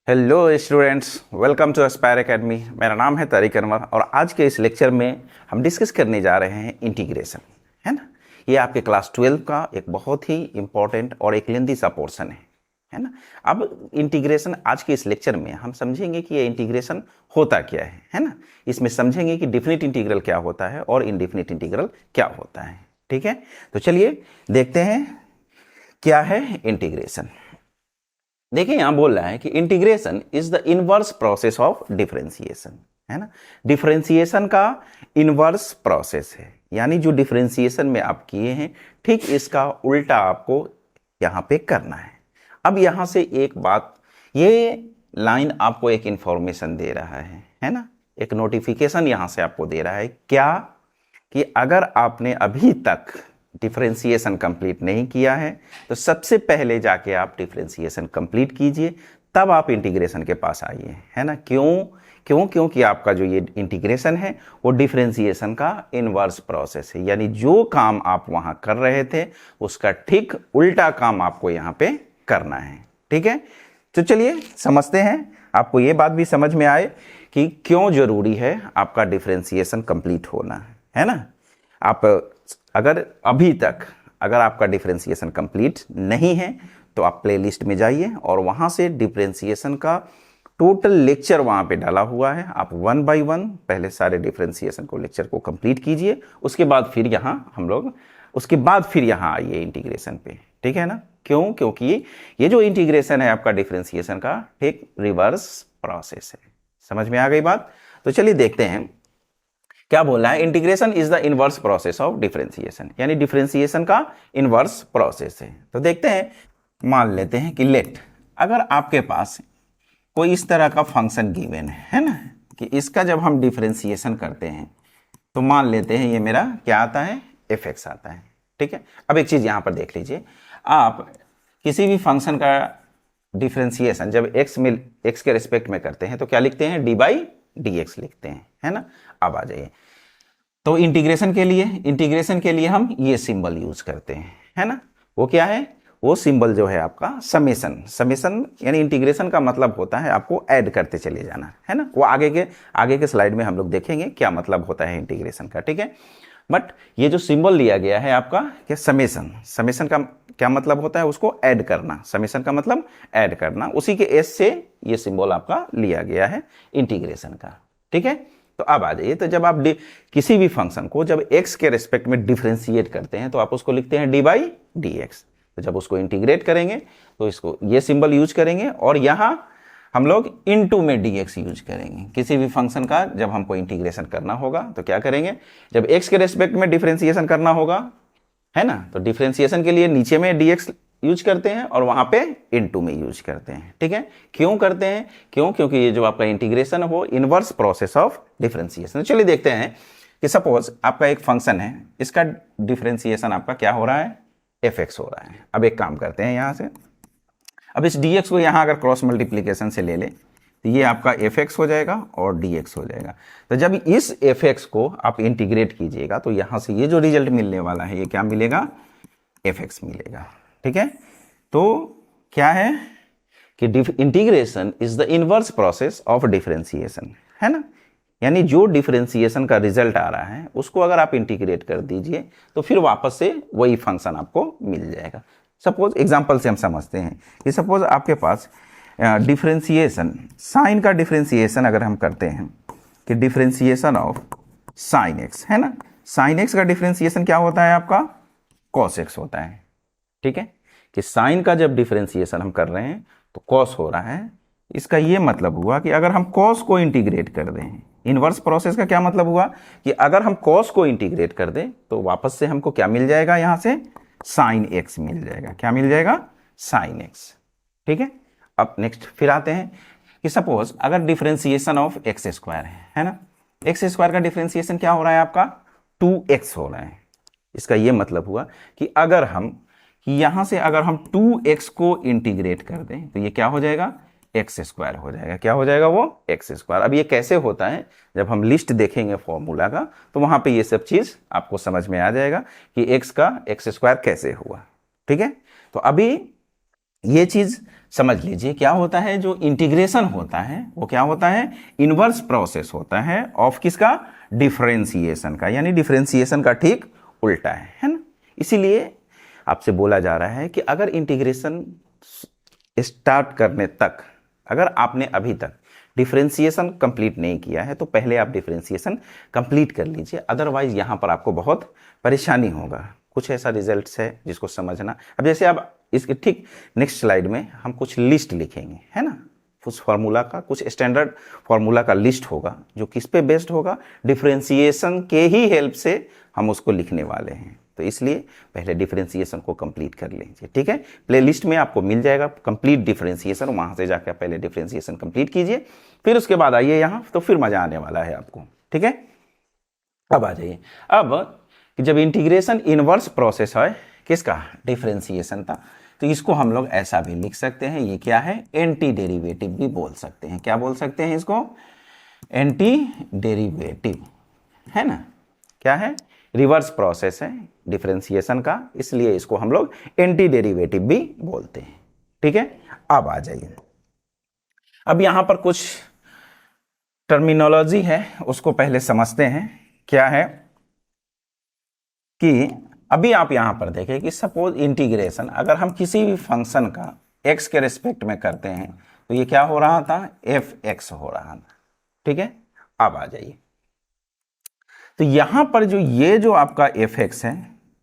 Hello students, welcome to Aspire Academy. मेरा नाम है तारिक अनवर और आज के इस लेक्चर में हम डिस्कस करने जा रहे हैं इंटीग्रेशन, है ना। ये आपके क्लास 12 का एक बहुत ही इम्पॉर्टेंट और एक लेंथी सा पोर्शन है ना। अब इंटीग्रेशन आज के इस लेक्चर में हम समझेंगे कि ये इंटीग्रेशन होता क्या है ना। इसमें समझेंगे कि डिफिनिट इंटीग्रल क्या होता है और इनडिफिनिट इंटीग्रल क्या होता है। ठीक है, तो चलिए देखते हैं क्या है इंटीग्रेशन। देखिए यहां बोल रहा है कि integration is the inverse process of differentiation, है ना। डिफरेंशिएशन का इनवर्स प्रोसेस है, यानी जो डिफरेंशिएशन में आप किए हैं ठीक इसका उल्टा आपको यहां पे करना है। अब यहां से एक बात, ये लाइन आपको एक इंफॉर्मेशन दे रहा है ना, एक नोटिफिकेशन यहां से आपको दे रहा है क्या, कि अगर आपने अभी तक डिफरेंशिएशन कंप्लीट नहीं किया है तो सबसे पहले जाके आप डिफरेंशिएशन कंप्लीट कीजिए, तब आप इंटीग्रेशन के पास आइए, है ना। क्योंकि आपका जो ये इंटीग्रेशन है वो डिफरेंशिएशन का इनवर्स प्रोसेस है, यानी जो काम आप वहां कर रहे थे उसका ठीक उल्टा काम आपको यहाँ पे करना है। ठीक है, तो चलिए समझते हैं, आपको ये बात भी समझ में आए कि क्यों जरूरी है आपका डिफरेंशिएशन कंप्लीट होना, है ना। आप अगर आपका डिफरेंशिएशन कंप्लीट नहीं है तो आप प्लेलिस्ट में जाइए और वहां से डिफरेंशिएशन का टोटल लेक्चर वहां पे डाला हुआ है। आप 1 बाय 1 पहले सारे डिफरेंशिएशन को लेक्चर को कंप्लीट कीजिए, उसके बाद फिर यहां आइए इंटीग्रेशन पे। ठीक है ना, क्योंकि ये जो इंटीग्रेशन है आपका डिफरेंशिएशन का ठीक रिवर्स प्रोसेस है। समझ में आ गई बात। तो चलिए देखते हैं क्या बोल रहा है। Integration is the inverse process of differentiation, यानी डिफरेंशिएशन का इनवर्स प्रोसेस है। तो देखते हैं, मान लेते हैं कि लेट, अगर आपके पास कोई इस तरह का फंक्शन गिवन है ना, कि इसका जब हम डिफरेंशिएशन करते हैं तो मान लेते हैं ये मेरा क्या आता है, एफ एक्स आता है। ठीक है, अब एक चीज यहां पर देख लीजिए, आप किसी भी फंक्शन का डिफरेंशिएशन जब एक्स के रिस्पेक्ट में करते हैं तो क्या लिखते हैं, डी बाई डी एक्स लिखते हैं, है ना। अब आ जाइए, तो इंटीग्रेशन के लिए हम ये सिंबल यूज करते हैं, है ना। वो क्या है, वो सिंबल जो है आपका समेशन, यानी इंटीग्रेशन का मतलब होता है आपको ऐड करते चले जाना, है ना। वो आगे के स्लाइड में हम लोग देखेंगे क्या मतलब होता है इंटीग्रेशन का। ठीक है, बट ये जो सिंबल लिया गया है आपका क्या, समेशन का क्या मतलब होता है, उसको ऐड करना। समेशन का मतलब ऐड करना, उसी के एस से ये सिंबल आपका लिया गया है इंटीग्रेशन का। ठीक है, तो अब आ जाइए, तो जब आप किसी भी फंक्शन को जब x के रेस्पेक्ट में डिफरेंशिएट करते हैं तो आप उसको लिखते हैं डी बाई डी एक्स। तो जब उसको इंटीग्रेट करेंगे तो इसको ये सिंबल यूज करेंगे और यहां हम लोग इनटू में dx यूज करेंगे। किसी भी फंक्शन का जब हमको इंटीग्रेशन करना होगा तो क्या करेंगे, जब x के रेस्पेक्ट में डिफरेंशिएशन करना होगा, है ना, तो डिफरेंशिएशन के लिए नीचे में dx यूज करते हैं और वहां पे इनटू में यूज करते हैं। ठीक है, क्यों करते हैं, क्योंकि ये जो आपका इंटीग्रेशन है वो इनवर्स प्रोसेस ऑफ डिफरेंशिएशन। चलिए देखते हैं कि सपोज आपका एक फंक्शन है, इसका डिफरेंशिएशन आपका क्या हो रहा है, एफ एक्स हो रहा है। अब एक काम करते हैं, यहां से अब इस dx को यहां अगर क्रॉस मल्टीप्लीकेशन से ले ले तो ये आपका एफ एक्स हो जाएगा और dx हो जाएगा। तो जब इस एफ एक्स को आप इंटीग्रेट कीजिएगा तो यहां से ये जो रिजल्ट मिलने वाला है ये क्या मिलेगा, एफ एक्स मिलेगा। ठीक है, तो क्या है कि integration is the inverse process of differentiation, है ना। यानी जो डिफरेंशिएशन का रिजल्ट आ रहा है उसको अगर आप इंटीग्रेट कर दीजिए तो फिर वापस से वही फंक्शन आपको मिल जाएगा। सपोज एग्जांपल से हम समझते हैं कि सपोज आपके पास डिफरेंशिएशन, साइन का डिफरेंशिएशन अगर हम करते हैं कि डिफरेंशिएशन ऑफ साइन एक्स, है ना, साइन एक्स का डिफरेंशिएशन क्या होता है आपका, कॉस एक्स होता है। ठीक है, कि साइन का जब डिफरेंशिएशन हम कर रहे हैं तो कॉस हो रहा है। इसका ये मतलब हुआ कि अगर हम कॉस को इंटीग्रेट कर दें, इनवर्स प्रोसेस का क्या मतलब हुआ कि अगर हम कॉस को इंटीग्रेट कर दें तो वापस से हमको क्या मिल जाएगा, यहां से साइन एक्स मिल जाएगा। क्या मिल जाएगा, साइन एक्स। ठीक है, अब नेक्स्ट फिर आते हैं कि सपोज अगर डिफरेंशिएशन ऑफ एक्स स्क्वायर है ना, एक्स स्क्वायर का डिफरेंशिएशन क्या हो रहा है आपका, 2x हो रहा है। इसका ये मतलब हुआ कि अगर हम यहां से अगर हम 2x को इंटीग्रेट कर दें तो ये क्या हो जाएगा, एक्स स्क्वायर हो जाएगा। क्या हो जाएगा वो, एक्स स्क्वायर। अब ये कैसे होता है, जब हम लिस्ट देखेंगे फॉर्मूला का तो वहां पे ये सब चीज आपको समझ में आ जाएगा कि एक्स का एक्स स्क्वायर कैसे हुआ। ठीक है, तो अभी ये चीज समझ लीजिए क्या होता है, जो इंटीग्रेशन होता है वो क्या होता है, इनवर्स प्रोसेस होता है ऑफ किसका, डिफरेंशिएशन का, यानी डिफरेंशिएशन का ठीक उल्टा है ना। इसीलिए आपसे बोला जा रहा है कि अगर इंटीग्रेशन स्टार्ट करने तक अगर आपने अभी तक डिफरेंशिएशन कंप्लीट नहीं किया है तो पहले आप डिफरेंशिएशन कंप्लीट कर लीजिए, अदरवाइज यहाँ पर आपको बहुत परेशानी होगा। कुछ ऐसा रिजल्ट्स है जिसको समझना। अब जैसे आप इसके ठीक नेक्स्ट स्लाइड में हम कुछ लिस्ट लिखेंगे, है ना, उस फार्मूला का कुछ स्टैंडर्ड फार्मूला का लिस्ट होगा जो किस पे बेस्ड होगा, डिफरेंशिएशन के ही हेल्प से हम उसको लिखने वाले हैं। तो इसलिए पहले डिफरेंशिएशन को कंप्लीट कर लीजिए, ठीक है। प्लेलिस्ट में आपको मिल जाएगा कंप्लीट डिफरेंशिएशन, वहां से जाकर पहले डिफरेंशिएशन कंप्लीट कीजिए, फिर उसके बाद आइए यहाँ, तो फिर मजा आने वाला है आपको, ठीक है। अब आ जाइए, अब जब इंटीग्रेशन इनवर्स प्रोसेस है किसका, डिफरेंशिएशन का, तो इसको हम लोग ऐसा भी लिख सकते हैं, ये क्या है, एंटी डेरिवेटिव भी बोल सकते हैं। क्या बोल सकते हैं इसको, एंटी डेरिवेटिव, है ना। क्या है, रिवर्स प्रोसेस है डिफरेंशिएशन का, इसलिए इसको हम लोग एंटी डेरिवेटिव भी बोलते हैं, ठीक है। अब आ जाइए, अब यहां पर कुछ टर्मिनोलॉजी है उसको पहले समझते हैं। क्या है कि अभी आप यहां पर देखें कि सपोज इंटीग्रेशन अगर हम किसी भी फंक्शन का x के रिस्पेक्ट में करते हैं तो ये क्या हो रहा था, f(x) हो रहा था, ठीक है। अब आ जाइए, तो यहां पर जो ये जो आपका f(x) है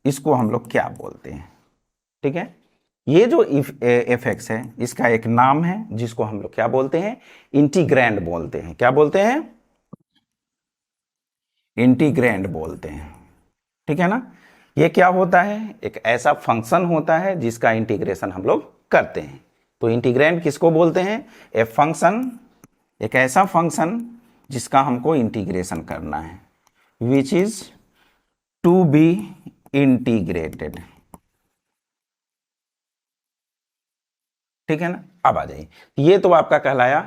इसको हम लोग क्या बोलते हैं, ठीक है। ये जो f(x) है इसका एक नाम है जिसको हम लोग क्या बोलते हैं, इंटीग्रैंड बोलते हैं। क्या बोलते हैं, इंटीग्रैंड बोलते हैं, ठीक है ना। ये क्या होता है, एक ऐसा फंक्शन होता है जिसका इंटीग्रेशन हम लोग करते हैं। तो इंटीग्रैंड किसको बोलते हैं, ए फंक्शन, एक ऐसा फंक्शन जिसका हमको इंटीग्रेशन करना है, which is to be integrated, ठीक है ना। अब आ जाइए, ये तो आपका कहलाया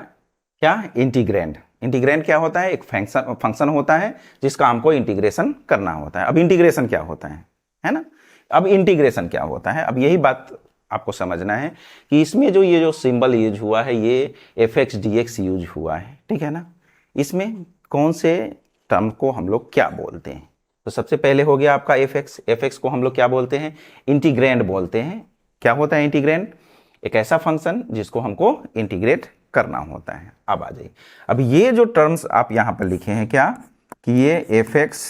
क्या, इंटीग्रैंड। इंटीग्रैंड क्या होता है, एक फंक्शन होता है जिसका हमको इंटीग्रेशन करना होता है। अब इंटीग्रेशन क्या होता है ना। अब इंटीग्रेशन क्या होता है, अब यही बात आपको समझना है कि इसमें जो ये जो सिंबल यूज हुआ है ये f(x) dx यूज हुआ है, ठीक है ना। इसमें कौन से टर्म को हम लोग क्या बोलते हैं, तो सबसे पहले हो गया आपका f(x) को हम लोग क्या बोलते हैं, इंटीग्रैंड बोलते हैं। क्या होता है इंटीग्रैंड, एक ऐसा फंक्शन जिसको हमको इंटीग्रेट करना होता है। अब आ जाइए, अब ये जो टर्म्स आप यहां पर लिखे हैं क्या, कि ये f(x)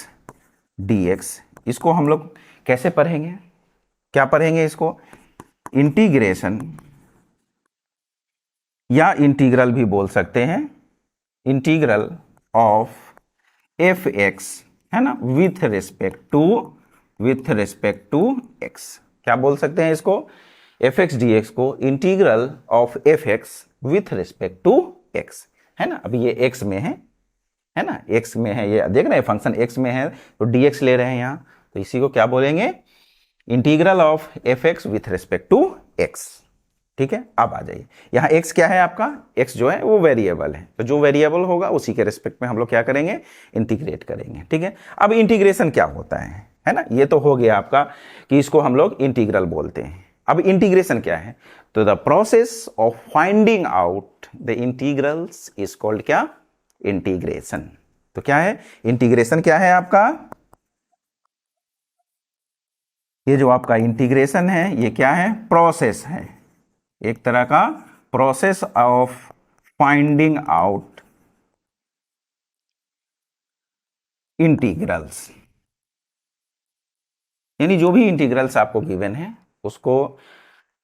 dx, इसको हम लोग कैसे पढ़ेंगे, क्या पढ़ेंगे इसको, इंटीग्रेशन या इंटीग्रल भी बोल सकते हैं, इंटीग्रल ऑफ f(x), है ना, विथ रिस्पेक्ट टू x। क्या बोल सकते हैं इसको, f(x) dx को integral of f(x) with respect to x, है ना। अभी ये x में है ना, x में है, ये देख रहे हैं फंक्शन x में है तो dx ले रहे हैं यहाँ, तो इसी को क्या बोलेंगे, integral of f(x) with respect to x, ठीक है। अब आ जाइए, यहाँ x क्या है आपका, x जो है वो वेरिएबल है, तो जो वेरिएबल होगा उसी के रिस्पेक्ट में हम लोग क्या करेंगे, इंटीग्रेट करेंगे, ठीक है। अब इंटीग्रेशन क्या होता है ना, ये तो हो गया आपका कि इसको हम लोग इंटीग्रल बोलते हैं। अब इंटीग्रेशन क्या है, तो the process of finding out the integrals is called क्या, इंटीग्रेशन। तो क्या है इंटीग्रेशन, क्या है आपका, ये जो आपका इंटीग्रेशन है ये क्या है, प्रोसेस है, एक तरह का process of finding out integrals, यानी जो भी इंटीग्रल्स आपको गिवन है उसको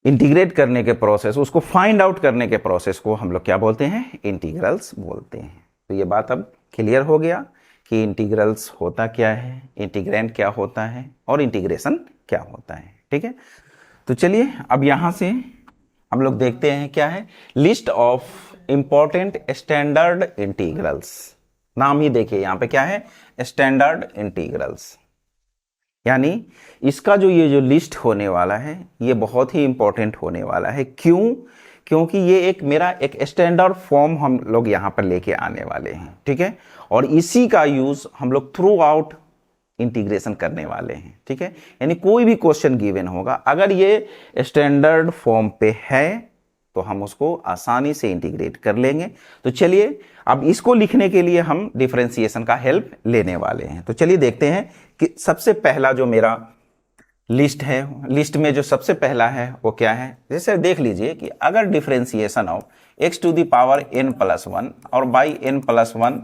इंटीग्रेट करने के प्रोसेस, उसको फाइंड आउट करने के प्रोसेस को हम लोग क्या बोलते हैं, इंटीग्रल्स बोलते हैं। तो ये बात अब क्लियर हो गया कि इंटीग्रल्स होता क्या है, इंटीग्रैंड क्या होता है और इंटीग्रेशन क्या होता है, ठीक है। तो चलिए अब यहां से हम लोग देखते हैं क्या है, list of important standard integrals. नाम ही देखिए यहां पे क्या है, स्टैंडर्ड इंटीग्रल्स, यानी इसका जो ये जो लिस्ट होने वाला है ये बहुत ही इंपॉर्टेंट होने वाला है। क्यों, क्योंकि ये एक मेरा एक स्टैंडर्ड फॉर्म हम लोग यहाँ पर लेके आने वाले हैं, ठीक है। और इसी का यूज हम लोग थ्रू आउट इंटीग्रेशन करने वाले हैं, ठीक है। यानी कोई भी क्वेश्चन गिवन होगा अगर ये स्टैंडर्ड फॉर्म पे है तो हम उसको आसानी से इंटीग्रेट कर लेंगे। तो चलिए अब इसको लिखने के लिए हम डिफरेंशिएशन का हेल्प लेने वाले हैं। तो चलिए देखते हैं कि सबसे पहला जो मेरा लिस्ट है, लिस्ट में जो सबसे पहला है वो क्या है। जैसे देख लीजिए कि अगर differentiation of x to the power n plus 1 और बाई n प्लस 1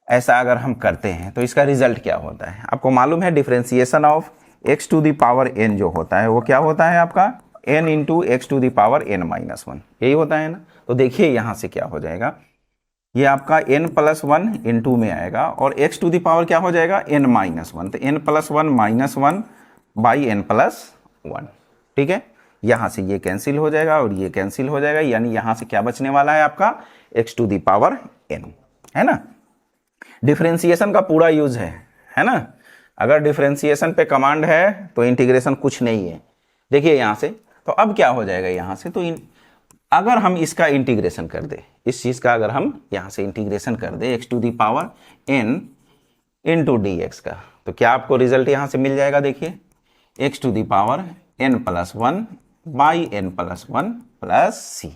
ऐसा अगर हम करते हैं तो इसका रिजल्ट क्या होता है। आपको मालूम है differentiation of x to the power n जो होता है वो क्या होता है आपका n into x to the power n minus 1, यही होता है ना। तो देखिए यहाँ से क्या हो जाएगा, ये आपका n प्लस 1 इंटू में आएगा और x टू द पावर क्या हो जाएगा n माइनस 1, तो n plus 1 minus 1 by n plus 1। ठीक है, यहाँ से ये कैंसिल हो जाएगा और ये कैंसिल हो जाएगा, यानी यहाँ से क्या बचने वाला है आपका x to the power n, है ना। डिफरेंशिएशन का पूरा यूज है ना। अगर डिफरेंशिएशन पे कमांड है तो इंटीग्रेशन कुछ नहीं है। देखिए यहाँ से, तो अब क्या हो जाएगा यहाँ से, तो अगर हम इसका इंटीग्रेशन कर दे, इस चीज का अगर हम यहाँ से इंटीग्रेशन कर दे x to the power n into D x का, तो क्या आपको रिजल्ट यहाँ से मिल जाएगा। देखिए x to the power n plus 1 by n plus 1 plus C.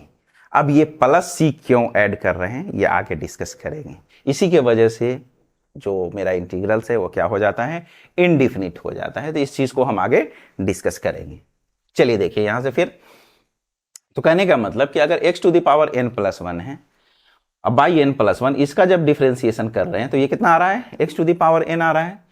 अब ये प्लस सी क्यों ऐड कर रहे हैं ये आगे डिस्कस करेंगे। इसी के वजह से जो मेरा इंटीग्रल्स है वो क्या हो जाता है, इनडिफिनिट हो जाता है। तो इस चीज को हम आगे डिस्कस करेंगे। चलिए देखिए यहां से फिर, तो कहने का मतलब कि अगर x to the power n plus 1 है, अब बाई n प्लस 1 इसका जब डिफरेंशिएशन कर रहे हैं तो ये कितना आ रहा है, x to the power n आ रहा है।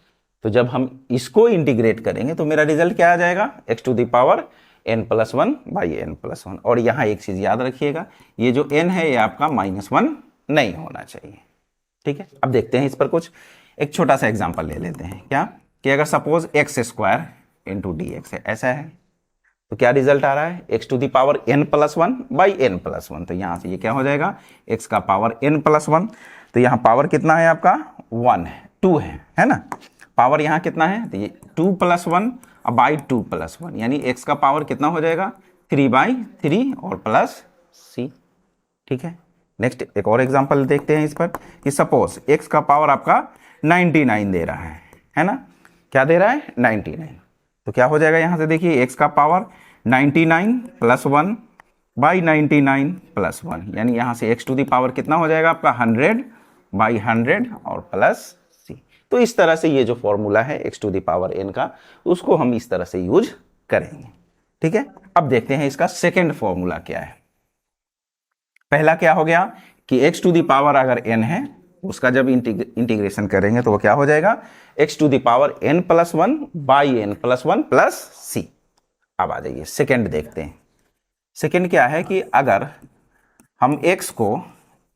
तो जब हम इसको इंटीग्रेट करेंगे तो मेरा रिजल्ट क्या आ जाएगा, x to the power n plus 1 by n plus 1। और यहाँ एक चीज याद रखिएगा, ये जो n है ये आपका -1 नहीं होना चाहिए। ठीक है, अब देखते हैं इस पर कुछ एक छोटा सा एग्जांपल ले लेते हैं। क्या कि अगर suppose x square into D x है, ऐसा है, तो क्या रिजल्ट आ रहा है, x to the power n plus 1 by n plus 1। तो यहाँ से ये क्या हो जाएगा, x का पावर n प्लस 1। तो यहाँ पावर कितना है आपका 1 है, 2 है ना। पावर यहाँ कितना है, तो ये 2 प्लस 1 बाई 2 प्लस 1, यानी x का पावर कितना हो जाएगा 3 बाई 3 और प्लस c। ठीक है, नेक्स्ट एक और एग्जांपल देखते हैं इस पर कि सपोज x का पावर आपका 99 दे रहा है ना। क्या दे रहा है 99, तो क्या हो जाएगा यहाँ से देखिए x का पावर 99 प्लस 1 बाई 99 प्लस 1, यानी यहाँ से x टू दी पावर कितना हो जाएगा आपका 100 बाई 100 और प्लस c। तो इस तरह से ये जो फॉर्मूला है x to the power n का, उसको हम इस तरह से यूज करेंगे। ठीक है, अब देखते हैं इसका सेकेंड फॉर्मूला क्या है। पहला क्या हो गया कि x टू दी पावर अगर n है, उसका जब इंटीग्रेशन करेंगे तो वो क्या हो जाएगा, x to the power n plus 1 by n plus 1 plus c। अब आ जाइए सेकेंड देखते हैं। सेकेंड क्या है कि अगर हम x को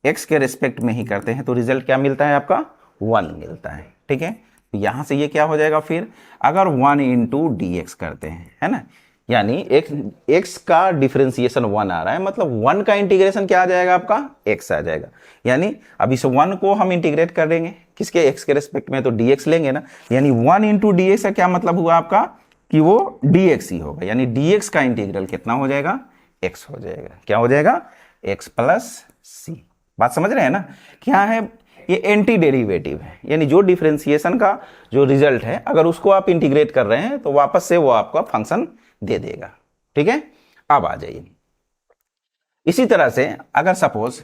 x के रेस्पेक्ट में ही करते हैं तो रिजल्ट क्या मिलता है आपका 1 मिलता है। ठीक है, तो यहां से ये क्या हो जाएगा फिर, अगर 1 इंटू डी एक्स करते हैं, है ना, यानी x का डिफरेंशिएशन 1 आ रहा है, मतलब 1 का इंटीग्रेशन क्या आ जाएगा आपका x आ जाएगा। यानी अब इस 1 को हम इंटीग्रेट कर देंगे किसके, x के रेस्पेक्ट में, तो dx लेंगे ना, यानी 1 इंटू डी एक्स का क्या मतलब हुआ आपका कि वो dx ही होगा, यानी dx का इंटीग्रल कितना हो जाएगा, x हो जाएगा। क्या हो जाएगा, x प्लस c। बात समझ रहे हैं ना, क्या है ये एंटी डेरिवेटिव है, यानी जो डिफरेंशिएशन का जो रिजल्ट है अगर उसको आप इंटीग्रेट कर रहे हैं तो वापस से वो आपका फंक्शन दे देगा। ठीक है, अब आ जाइए इसी तरह से अगर सपोज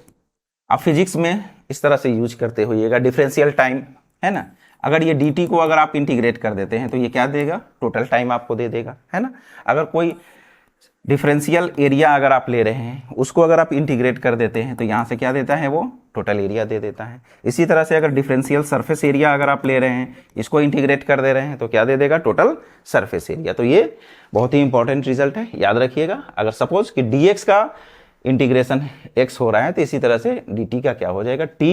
आप फिजिक्स में इस तरह से यूज करते होइएगा डिफरेंशियल टाइम, है ना, अगर ये dt को अगर आप इंटीग्रेट कर देते हैं तो ये क्या देगा, टोटल टाइम आपको दे देगा, है ना। अगर कोई डिफरेंशियल एरिया अगर आप ले रहे हैं उसको अगर आप इंटीग्रेट कर देते हैं तो यहाँ से क्या देता है, वो टोटल एरिया दे देता है। इसी तरह से अगर डिफरेंशियल सरफेस एरिया अगर आप ले रहे हैं, इसको इंटीग्रेट कर दे रहे हैं तो क्या दे देगा, टोटल सरफेस एरिया। तो ये बहुत ही इंपॉर्टेंट रिजल्ट है, याद रखिएगा। अगर सपोज कि dx का इंटीग्रेशन x हो रहा है तो इसी तरह से dt का क्या हो जाएगा, t,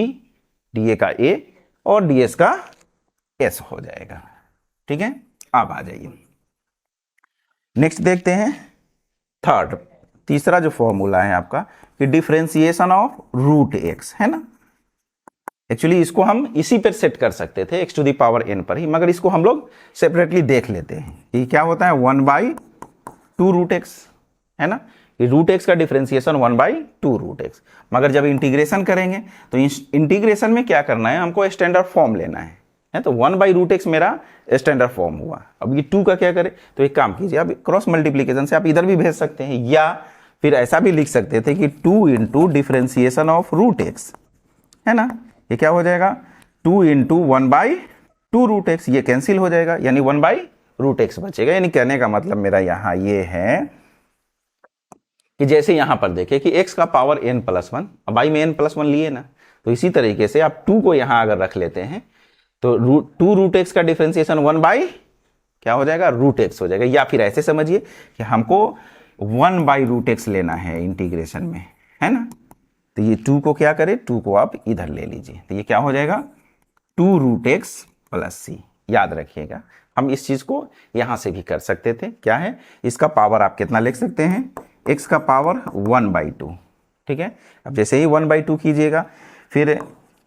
dA का a और ds का s हो जाएगा। ठीक है, अब आ जाइए नेक्स्ट देखते हैं थर्ड, तीसरा जो फॉर्मूला है आपका कि डिफरेंशिएशन ऑफ रूट x, है ना। एक्चुअली इसको हम इसी पर सेट कर सकते थे x to the power n पर ही, मगर इसको हम लोग सेपरेटली देख लेते हैं कि क्या होता है 1 बाई 2 रूट x, है ना। ये रूट x का डिफरेंशिएशन 1 बाई 2 रूट x, मगर जब इंटीग्रेशन करेंगे तो इंटीग्रेशन में क्या करना है, हमको स्टैंडर्ड फॉर्म लेना है तो 1 बाई रूट एक्स मेरा स्टैंडर्ड फॉर्म हुआ। अब ये 2 का क्या करें, तो एक काम कीजिए, आप क्रॉस मल्टीप्लीकेशन से आप इधर भी भेज सकते हैं या फिर ऐसा भी लिख सकते थे कि 2 into differentiation of root x, है ना, ये क्या हो जाएगा 2 इंटू 1/2 रूट एक्स, ये कैंसिल हो जाएगा, यानी 1/रूट एक्स बचेगा। यानी कहने का मतलब मेरा यहाँ ये है कि जैसे यहां पर देखें कि x का पावर n+1, अब y में n+1 लिए ना, तो इसी तरीके से आप 2 को यहां अगर रख लेते हैं तो 2 रूट एक्स का डिफ्रेंसिएशन 1/ क्या हो जाएगा रूट एक्स हो जाएगा। या फिर ऐसे समझिए कि हमको 1/रूट एक्स लेना है इंटीग्रेशन में, है ना, तो ये 2 को क्या करें, 2 को आप इधर ले लीजिए, तो ये क्या हो जाएगा 2 रूट एक्स प्लस सी। याद रखिएगा हम इस चीज को यहां से भी कर सकते थे, क्या है, इसका पावर आप कितना लिख सकते हैं, x का पावर 1/2, ठीक है। अब जैसे ही 1/2 कीजिएगा, फिर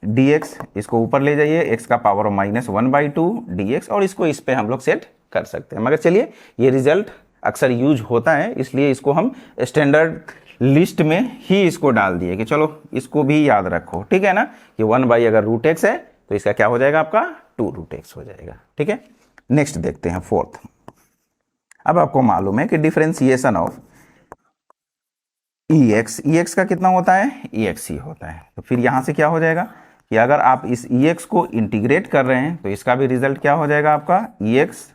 dx इसको ऊपर ले जाइए, x का पावर -1/2 dx, और इसको इस पे हम लोग सेट कर सकते हैं। मगर चलिए ये रिजल्ट अक्सर यूज होता है, इसलिए इसको हम स्टैंडर्ड लिस्ट में ही इसको डाल दिए कि चलो इसको भी याद रखो, ठीक है ना, कि 1/ अगर रूट एक्स है तो इसका क्या हो जाएगा आपका 2 रूट एक्स हो जाएगा, ठीक है। नेक्स्ट देखते हैं फोर्थ। अब आपको मालूम है कि डिफरेंशिएशन ऑफ EX का कितना होता है, EXC होता है। तो फिर यहां से क्या हो जाएगा कि अगर आप इस EX को इंटीग्रेट कर रहे हैं तो इसका भी रिजल्ट क्या हो जाएगा आपका EX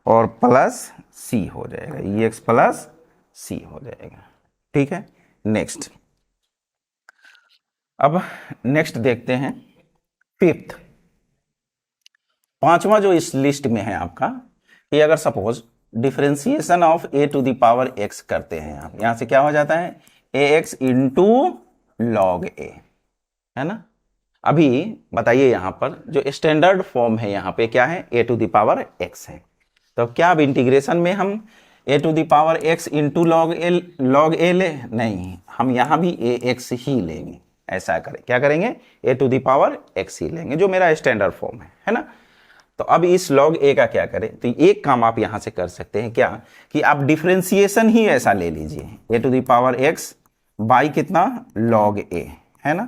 और प्लस C हो जाएगा, EX प्लस C हो जाएगा, ठीक है। नेक्स्ट, अब नेक्स्ट देखते हैं फिफ्थ, पांचवा जो इस लिस्ट में है आपका, कि अगर सपोज डिफरेंशिएशन ऑफ a⁴x करते हैं आप, यहां से क्या हो जाता है ax इंटू log a, है ना। अभी बताइए यहां पर जो स्टैंडर्ड फॉर्म है यहां पे क्या है a⁴x है, तो क्या अब इंटीग्रेशन में हम a⁴x इंटू log a ले, नहीं, हम यहां भी ax ही लेंगे। ऐसा करें, क्या करेंगे a⁴x ही लेंगे, जो मेरा स्टैंडर्ड फॉर्म है ना। तो अब इस log a का क्या करें, तो एक काम आप यहां से कर सकते हैं, क्या कि आप डिफरेंशिएशन ही ऐसा ले लीजिए a⁴x बाई कितना log a, है ना,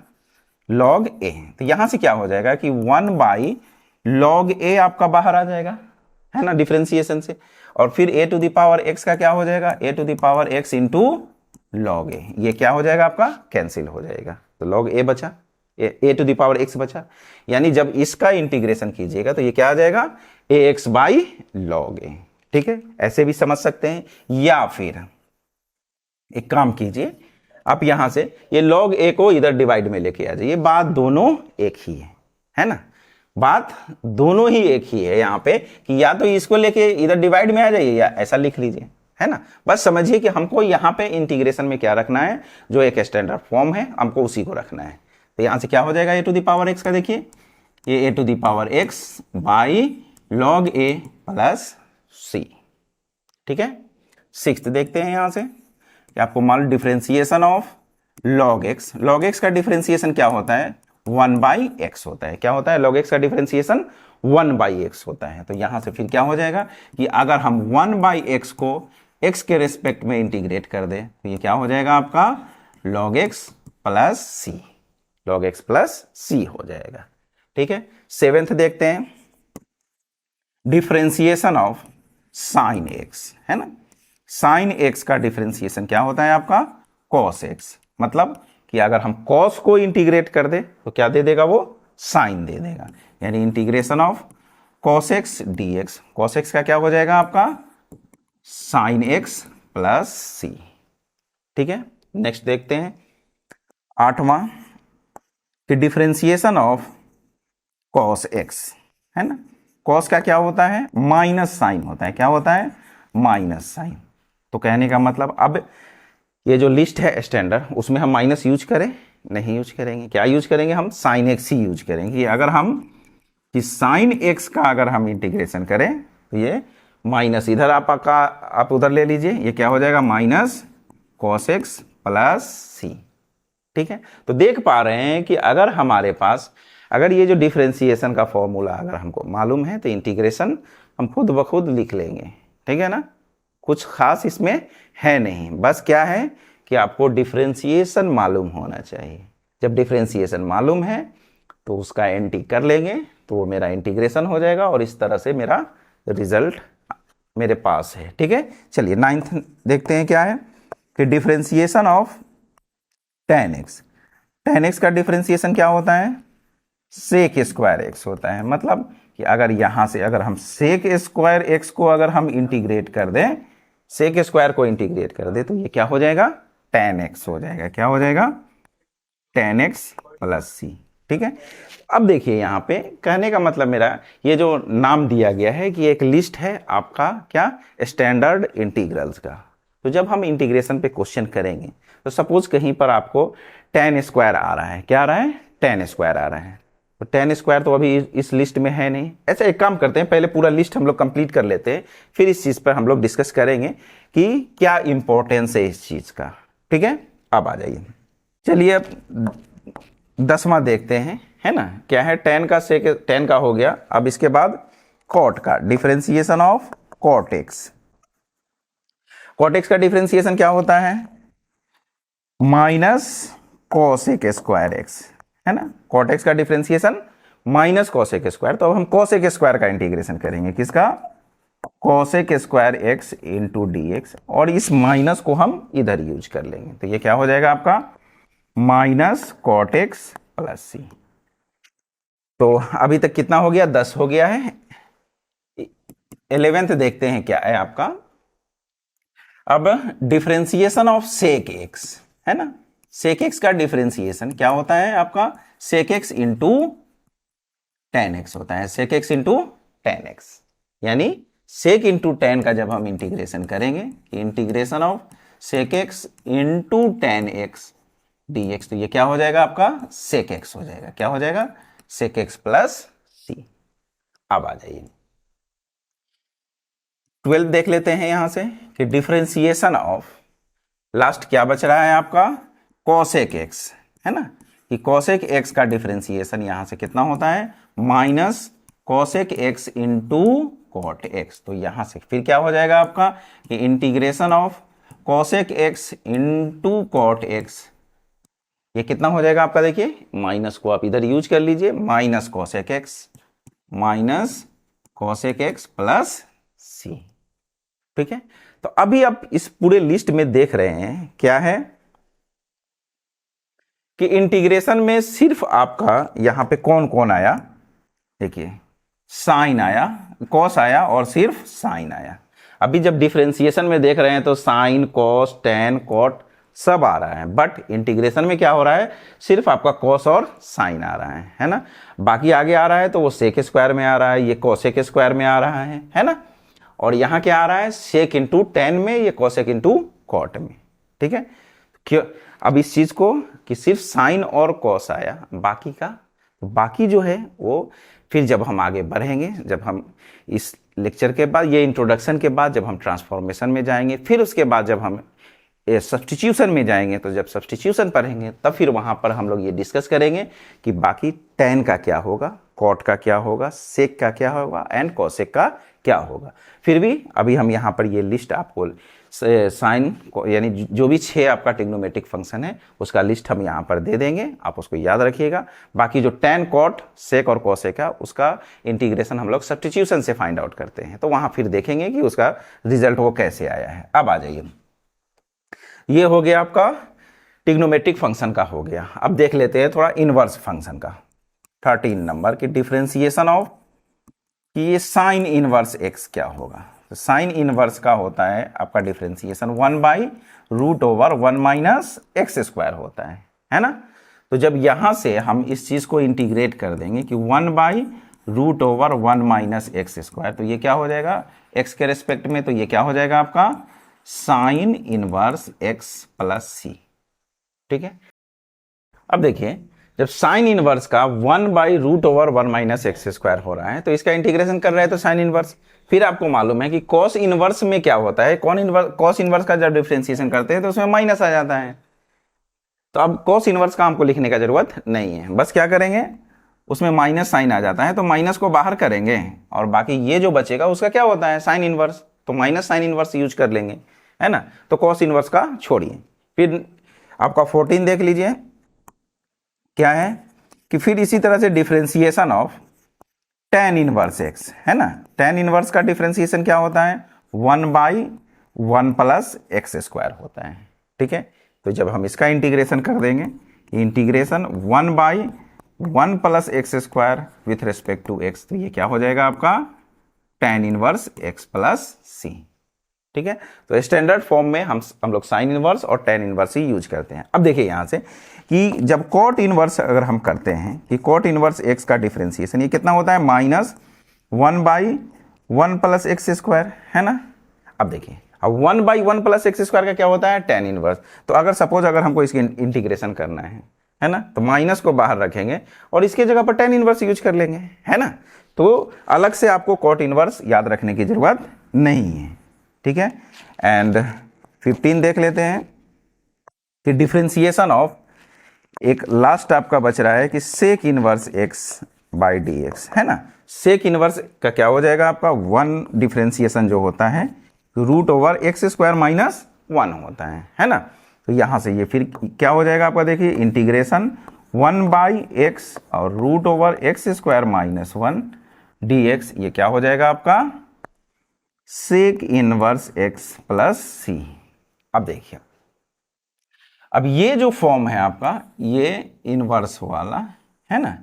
log a। तो यहां से क्या हो जाएगा कि 1/log a आपका बाहर आ जाएगा, है ना, डिफरेंशिएशन से, और फिर a⁴x का क्या हो जाएगा a⁴x इंटू log a, ये क्या हो जाएगा आपका कैंसिल हो जाएगा, तो log a बचा, a⁴x बचा। यानी जब इसका इंटीग्रेशन कीजिएगा तो ये क्या आ जाएगा ax बाई log a, ठीक है, ऐसे भी समझ सकते हैं। या फिर एक काम कीजिए, आप यहां से ये log a को इधर डिवाइड में लेके आ जाइए, बात दोनों एक ही है ना, बात दोनों ही एक ही है यहां पे, कि या तो इसको लेके इधर डिवाइड में आ जाइए या ऐसा लिख लीजिए, है ना। बस समझिए कि हमको यहां पे इंटीग्रेशन में क्या रखना है, जो एक स्टैंडर्ड फॉर्म है हमको उसी को रखना है। तो यहां से क्या हो जाएगा a⁴x का, देखिए ये a⁴x by log a plus c, ठीक है। सिक्स्थ देखते हैं यहां से कि आपको मालूम डिफरेंशिएशन ऑफ log x का डिफरेंशिएशन क्या होता है 1/x होता है। क्या होता है log x का डिफरेंशिएशन 1/x होता है। तो यहां से फिर क्या हो जाएगा कि अगर हम 1/x को x के रेस्पेक्ट में इंटीग्रेट कर दे तो ये क्या हो जाएगा आपका log x plus c, log x plus c हो जाएगा, ठीक है। सेवेंथ देखते हैं डिफरेंशिएशन ऑफ साइन x, है ना। साइन x का डिफरेंशिएशन क्या होता है आपका cos x, मतलब कि अगर हम cos को इंटीग्रेट कर दे तो क्या दे देगा वो साइन दे देगा, यानी integration of cos x dx, cos x का क्या हो जाएगा आपका साइन x प्लस c, ठीक है। नेक्स्ट देखते हैं आठवां कि डिफरेंशिएशन ऑफ cos x, है ना। cos का क्या होता है माइनस साइन होता है, क्या होता है माइनस साइन। तो कहने का मतलब अब ये जो लिस्ट है स्टैंडर्ड उसमें हम माइनस यूज करें, नहीं यूज करेंगे, क्या यूज करेंगे हम साइन एक्स ही यूज करेंगे। अगर हम कि साइन एक्स का अगर हम इंटीग्रेशन करें तो ये माइनस इधर आप उधर ले लीजिए, ये क्या हो जाएगा minus cos x plus c, ठीक है। तो देख पा रहे हैं कि अगर हमारे पास अगर ये जो डिफरेंशिएशन का फॉर्मूला अगर हमको मालूम है तो इंटीग्रेशन हम खुद ब खुद लिख लेंगे, ठीक है ना। कुछ खास इसमें है नहीं, बस क्या है कि आपको डिफरेंशिएशन मालूम होना चाहिए। जब डिफरेंशिएशन मालूम है तो उसका एंटी कर लेंगे तो वो मेरा इंटीग्रेशन हो जाएगा और इस तरह से मेरा रिजल्ट मेरे पास है, ठीक है। चलिए नाइन्थ देखते हैं क्या है कि differentiation of tan x, tan x का डिफरेंशिएशन क्या होता है, सेक स्क्वायर एक्स होता है। मतलब कि अगर यहां से अगर हम सेक स्क्वायर एक्स को अगर हम इंटीग्रेट कर दें, सेक स्क्वायर को इंटीग्रेट कर दें, तो ये क्या हो जाएगा, tan x हो जाएगा। क्या हो जाएगा, tan x प्लस सी। ठीक है, अब देखिए यहां पे कहने का मतलब मेरा ये जो नाम दिया गया है कि एक लिस्ट है आपका क्या, स्टैंडर्ड इंटीग्रल्स का। तो जब हम इंटीग्रेशन पे क्वेश्चन करेंगे तो सपोज कहीं पर आपको tan स्क्वायर आ रहा है, क्या आ रहा है, tan स्क्वायर आ रहा है, तो tan स्क्वायर तो अभी इस लिस्ट में है नहीं। ऐसा एक काम करते हैं, पहले पूरा लिस्ट हम लोग कंप्लीट कर लेते हैं, फिर इस चीज पर हम लोग डिस्कस करेंगे कि क्या इंपॉर्टेंस है इस चीज का। ठीक है, अब आ जाइए, चलिए अब 10वां देखते हैं, है ना, क्या है, tan का हो गया। अब इसके बाद cot का differentiation of cot x, cot x का डिफरेंशिएशन क्या होता है, माइनस cosec स्क्वायर एक्स, है ना, cot x का डिफरेंशिएशन माइनस cosec स्क्वायर। तो अब हम cosec स्क्वायर का इंटीग्रेशन करेंगे, किसका, cosec square x into D x, और इस माइनस को हम इधर यूज कर लेंगे, तो ये क्या हो जाएगा आपका, माइनस cot x प्लस सी। तो अभी तक कितना हो गया, 10 हो गया है। 11th देखते हैं क्या है आपका, अब डिफरेंशिएशन ऑफ सेक एक्स, है ना, सेक एक्स का डिफरेंशिएशन क्या होता है आपका, sec x into tan x होता है, sec x into tan x, यानी सेक इंटू tan का जब हम इंटीग्रेशन करेंगे, integration of sec x into tan x dx, तो ये क्या हो जाएगा आपका, सेक एक्स हो जाएगा। क्या हो जाएगा, सेक एक्स प्लस सी। अब आ जाइए 12 देख लेते हैं यहां से कि डिफरेंशिएशन ऑफ, लास्ट क्या बच रहा है आपका, cosec x, है ना, कि cosec x का डिफरेंशिएशन यहां से कितना होता है, minus cosec x into cot x। तो यहां से फिर क्या हो जाएगा आपका कि integration of cosec x into cot x, ये कितना हो जाएगा आपका, देखिए माइनस को आप इधर यूज कर लीजिए, माइनस cosec x प्लस सी। ठीक है, तो अभी आप इस पूरे लिस्ट में देख रहे हैं क्या है कि इंटीग्रेशन में सिर्फ आपका यहां पे कौन कौन आया, देखिए साइन आया, कॉस आया और सिर्फ साइन आया। अभी जब डिफरेंशिएशन में देख रहे हैं तो साइन, कॉस, टैन, कॉट सब आ रहा है, बट इंटीग्रेशन में क्या हो रहा है, सिर्फ आपका कॉस और साइन आ रहा है ना। बाकी आगे आ रहा है तो वो सेक स्क्वायर में आ रहा है, ये कॉसेक स्क्वायर में आ रहा है ना, और यहां क्या आ रहा है, सेक इंटू टेन में, ये कॉसेक इंटू कॉट में। ठीक है, क्यों, अब इस चीज को कि सिर्फ साइन और कॉस आया, बाकी का, बाकी जो है वो फिर जब हम आगे बढ़ेंगे, जब हम इस लेक्चर के बाद, ये इंट्रोडक्शन के बाद जब हम ट्रांसफॉर्मेशन में जाएंगे, फिर उसके बाद जब हम सब्स्टिट्यूशन में जाएंगे, तो जब सब्स्टिट्यूशन पढ़ेंगे तब फिर वहां पर हम लोग ये डिस्कस करेंगे कि बाकी टेन का क्या होगा, कॉट का क्या होगा, सेक का क्या होगा एंड कॉसेक का क्या होगा। फिर भी अभी हम यहाँ पर ये लिस्ट आपको साइन यानी जो भी 6 आपका ट्रिग्नोमेट्रिक फंक्शन है उसका लिस्ट हम यहाँ पर दे देंगे, आप उसको याद रखिएगा। बाकी जो टेन, कॉट, सेक और कॉसेक का उसका इंटीग्रेशन हम लोग सब्स्टिट्यूशन से फाइंड आउट करते हैं, तो वहाँ फिर देखेंगे कि उसका रिजल्ट वो कैसे आया है। अब आ जाइए, ये हो गया आपका ट्रिग्नोमेट्रिक फंक्शन का हो गया। अब देख लेते हैं थोड़ा इनवर्स फंक्शन का, 13 नंबर की डिफरेंशिएशन ऑफ कि ये साइन इनवर्स एक्स क्या होगा। तो साइन इनवर्स का होता है आपका डिफरेंशिएशन 1/√1 माइनस एक्स स्क्वायर होता है ना। तो जब यहां से हम इस चीज को इंटीग्रेट कर देंगे कि 1/√1 माइनस एक्स स्क्वायर, तो ये क्या हो जाएगा एक्स के रेस्पेक्ट में, तो ये क्या हो जाएगा आपका साइन इनवर्स एक्स प्लस सी। ठीक है, अब देखिए जब साइन इनवर्स का 1/√1 माइनस एक्स स्क्वायर हो रहा है तो इसका इंटीग्रेशन कर रहे हैं तो साइन इनवर्स, फिर आपको मालूम है कि कॉस इनवर्स में क्या होता है, कॉस इनवर्स का जब डिफरेंशिएशन करते हैं तो उसमें माइनस आ जाता है। तो अब कॉस इनवर्स का हमको लिखने का जरूरत नहीं है, बस क्या करेंगे उसमें माइनस साइन आ जाता है तो माइनस को बाहर करेंगे और बाकी ये जो बचेगा उसका क्या होता है साइन इनवर्स, तो माइनस साइन इनवर्स यूज कर लेंगे, है ना। तो कॉस इनवर्स का छोड़िए, फिर आपका 14 देख लीजिए क्या है कि फिर इसी तरह से differentiation of tan inverse x, है ना। tan इनवर्स का डिफरेंशिएशन क्या होता है 1/1 प्लस एक्स स्क्वायर होता है। ठीक है। तो जब हम इसका इंटीग्रेशन कर देंगे, integration 1/1 plus x square with respect to x, तो ये क्या हो जाएगा आपका tan इनवर्स x प्लस सी। ठीक है, तो स्टैंडर्ड फॉर्म में हम लोग साइन इनवर्स और tan इनवर्स ही यूज करते हैं। अब देखिए यहां से कि जब कॉट इनवर्स अगर हम करते हैं कि कॉट इनवर्स x का डिफरेंशिएशन ये कितना होता है, -1/1 प्लस एक्स स्क्वायर, है ना। अब देखिए अब 1/1 प्लस एक्स स्क्वायर का क्या होता है, tan इनवर्स। तो अगर सपोज अगर हमको इसकी इंटीग्रेशन करना है ना, तो माइनस को बाहर रखेंगे और इसके जगह पर tan इनवर्स यूज कर लेंगे, है ना। तो अलग से आपको कॉट इनवर्स याद रखने की जरूरत नहीं है। ठीक है, एंड 15 देख लेते हैं कि डिफरेंशिएशन ऑफ, एक लास्ट आपका बच रहा है कि sec inverse x by D x, है ना। सेक इनवर्स का क्या हो जाएगा आपका 1 डिफरेंशिएशन जो होता है √x² -1 होता है ना। तो यहां से ये फिर क्या हो जाएगा आपका, देखिए इंटीग्रेशन 1/x और √x² -1 dx, ये क्या हो जाएगा आपका सेक इनवर्स x प्लस सी। अब देखिए अब ये जो फॉर्म है आपका ये इनवर्स वाला, है ना,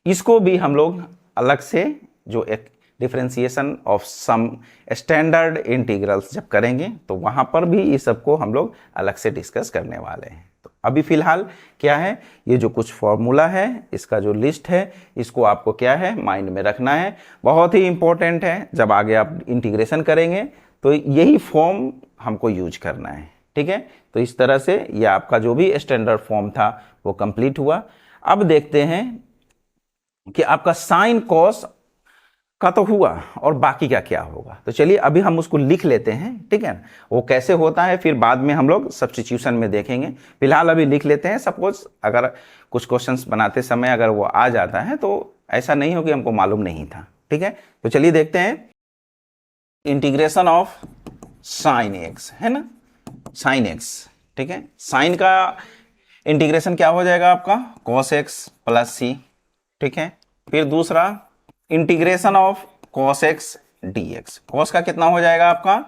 इसको भी हम लोग अलग से जो एक differentiation of some standard integrals जब करेंगे तो वहां पर भी इस सबको हम लोग अलग से डिस्कस करने वाले हैं। तो अभी फिलहाल क्या है, ये जो कुछ फॉर्मूला है इसका जो लिस्ट है इसको आपको क्या है माइंड में रखना है, बहुत ही इंपॉर्टेंट है। जब आगे आप इंटीग्रेशन करेंगे तो यही फॉर्म हमको यूज करना है। ठीक है, तो इस तरह से ये आपका जो भी स्टैंडर्ड फॉर्म था वो कंप्लीट हुआ। अब देखते हैं कि आपका साइन कॉस का तो हुआ और बाकी का क्या होगा। तो चलिए अभी हम उसको लिख लेते हैं, ठीक है। वो कैसे होता है फिर बाद में हम लोग सब्स्टिट्यूशन में देखेंगे, फिलहाल अभी लिख लेते हैं। सपोज अगर कुछ क्वेश्चंस बनाते समय अगर वो आ जाता है तो ऐसा नहीं हो कि हमको मालूम नहीं था। ठीक है, तो चलिए देखते हैं इंटीग्रेशन ऑफ साइन एक्स, है ना, साइन एक्स। ठीक है, साइन का इंटीग्रेशन क्या हो जाएगा आपका कॉस एक्स प्लस सी। ठीक है, फिर दूसरा integration of cos x D x, cos का कितना हो जाएगा आपका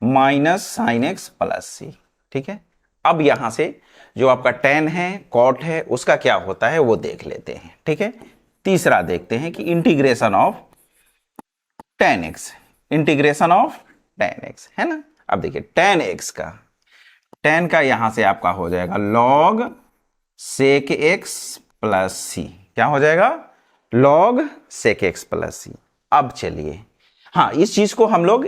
माइनस साइन एक्स प्लस सी। ठीक है, अब यहां से जो आपका टेन है कॉट है उसका क्या होता है वो देख लेते हैं। ठीक है, तीसरा देखते हैं कि integration of ten x, integration of ten x, है ना। अब देखिए टेन एक्स का, टेन का यहां से आपका हो जाएगा लॉग सेक एक्स प्लस सी, क्या हो जाएगा log sec x plus C. अब चलिए हाँ, इस चीज को हम लोग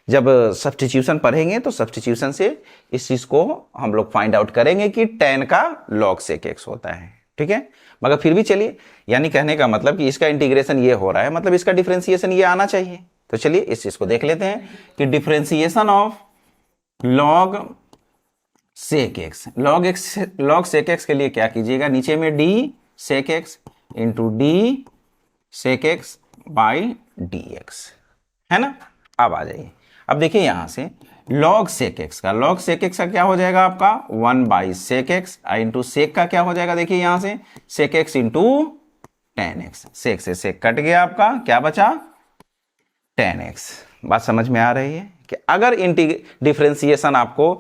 जब सब्स्टिट्यूशन पढ़ेंगे तो सब्स्टिट्यूशन से इस चीज को हम लोग फाइंड आउट करेंगे कि टेन का लॉग सेक एक्स होता है। ठीक है, मगर फिर भी चलिए, यानी कहने का मतलब कि इसका इंटीग्रेशन ये हो रहा है, मतलब इसका डिफरेंशिएशन ये आना चाहिए। तो चलिए इस चीज को देख लेते हैं कि differentiation of log sec X, log sec X के लिए क्या कीजिएगा, नीचे में D sec x into D sec X by D x, है ना। अब आ जाइए, अब देखिए यहां से लॉग सेक एक्स का, लॉग सेक एक्स का क्या हो जाएगा आपका 1 by sec x into sec का क्या हो जाएगा, देखिए यहां से sec x into tan X, sec से सेक कट गया, आपका क्या बचा टेन एक्स। बात समझ में आ रही है कि अगर डिफरेंशिएशन आपको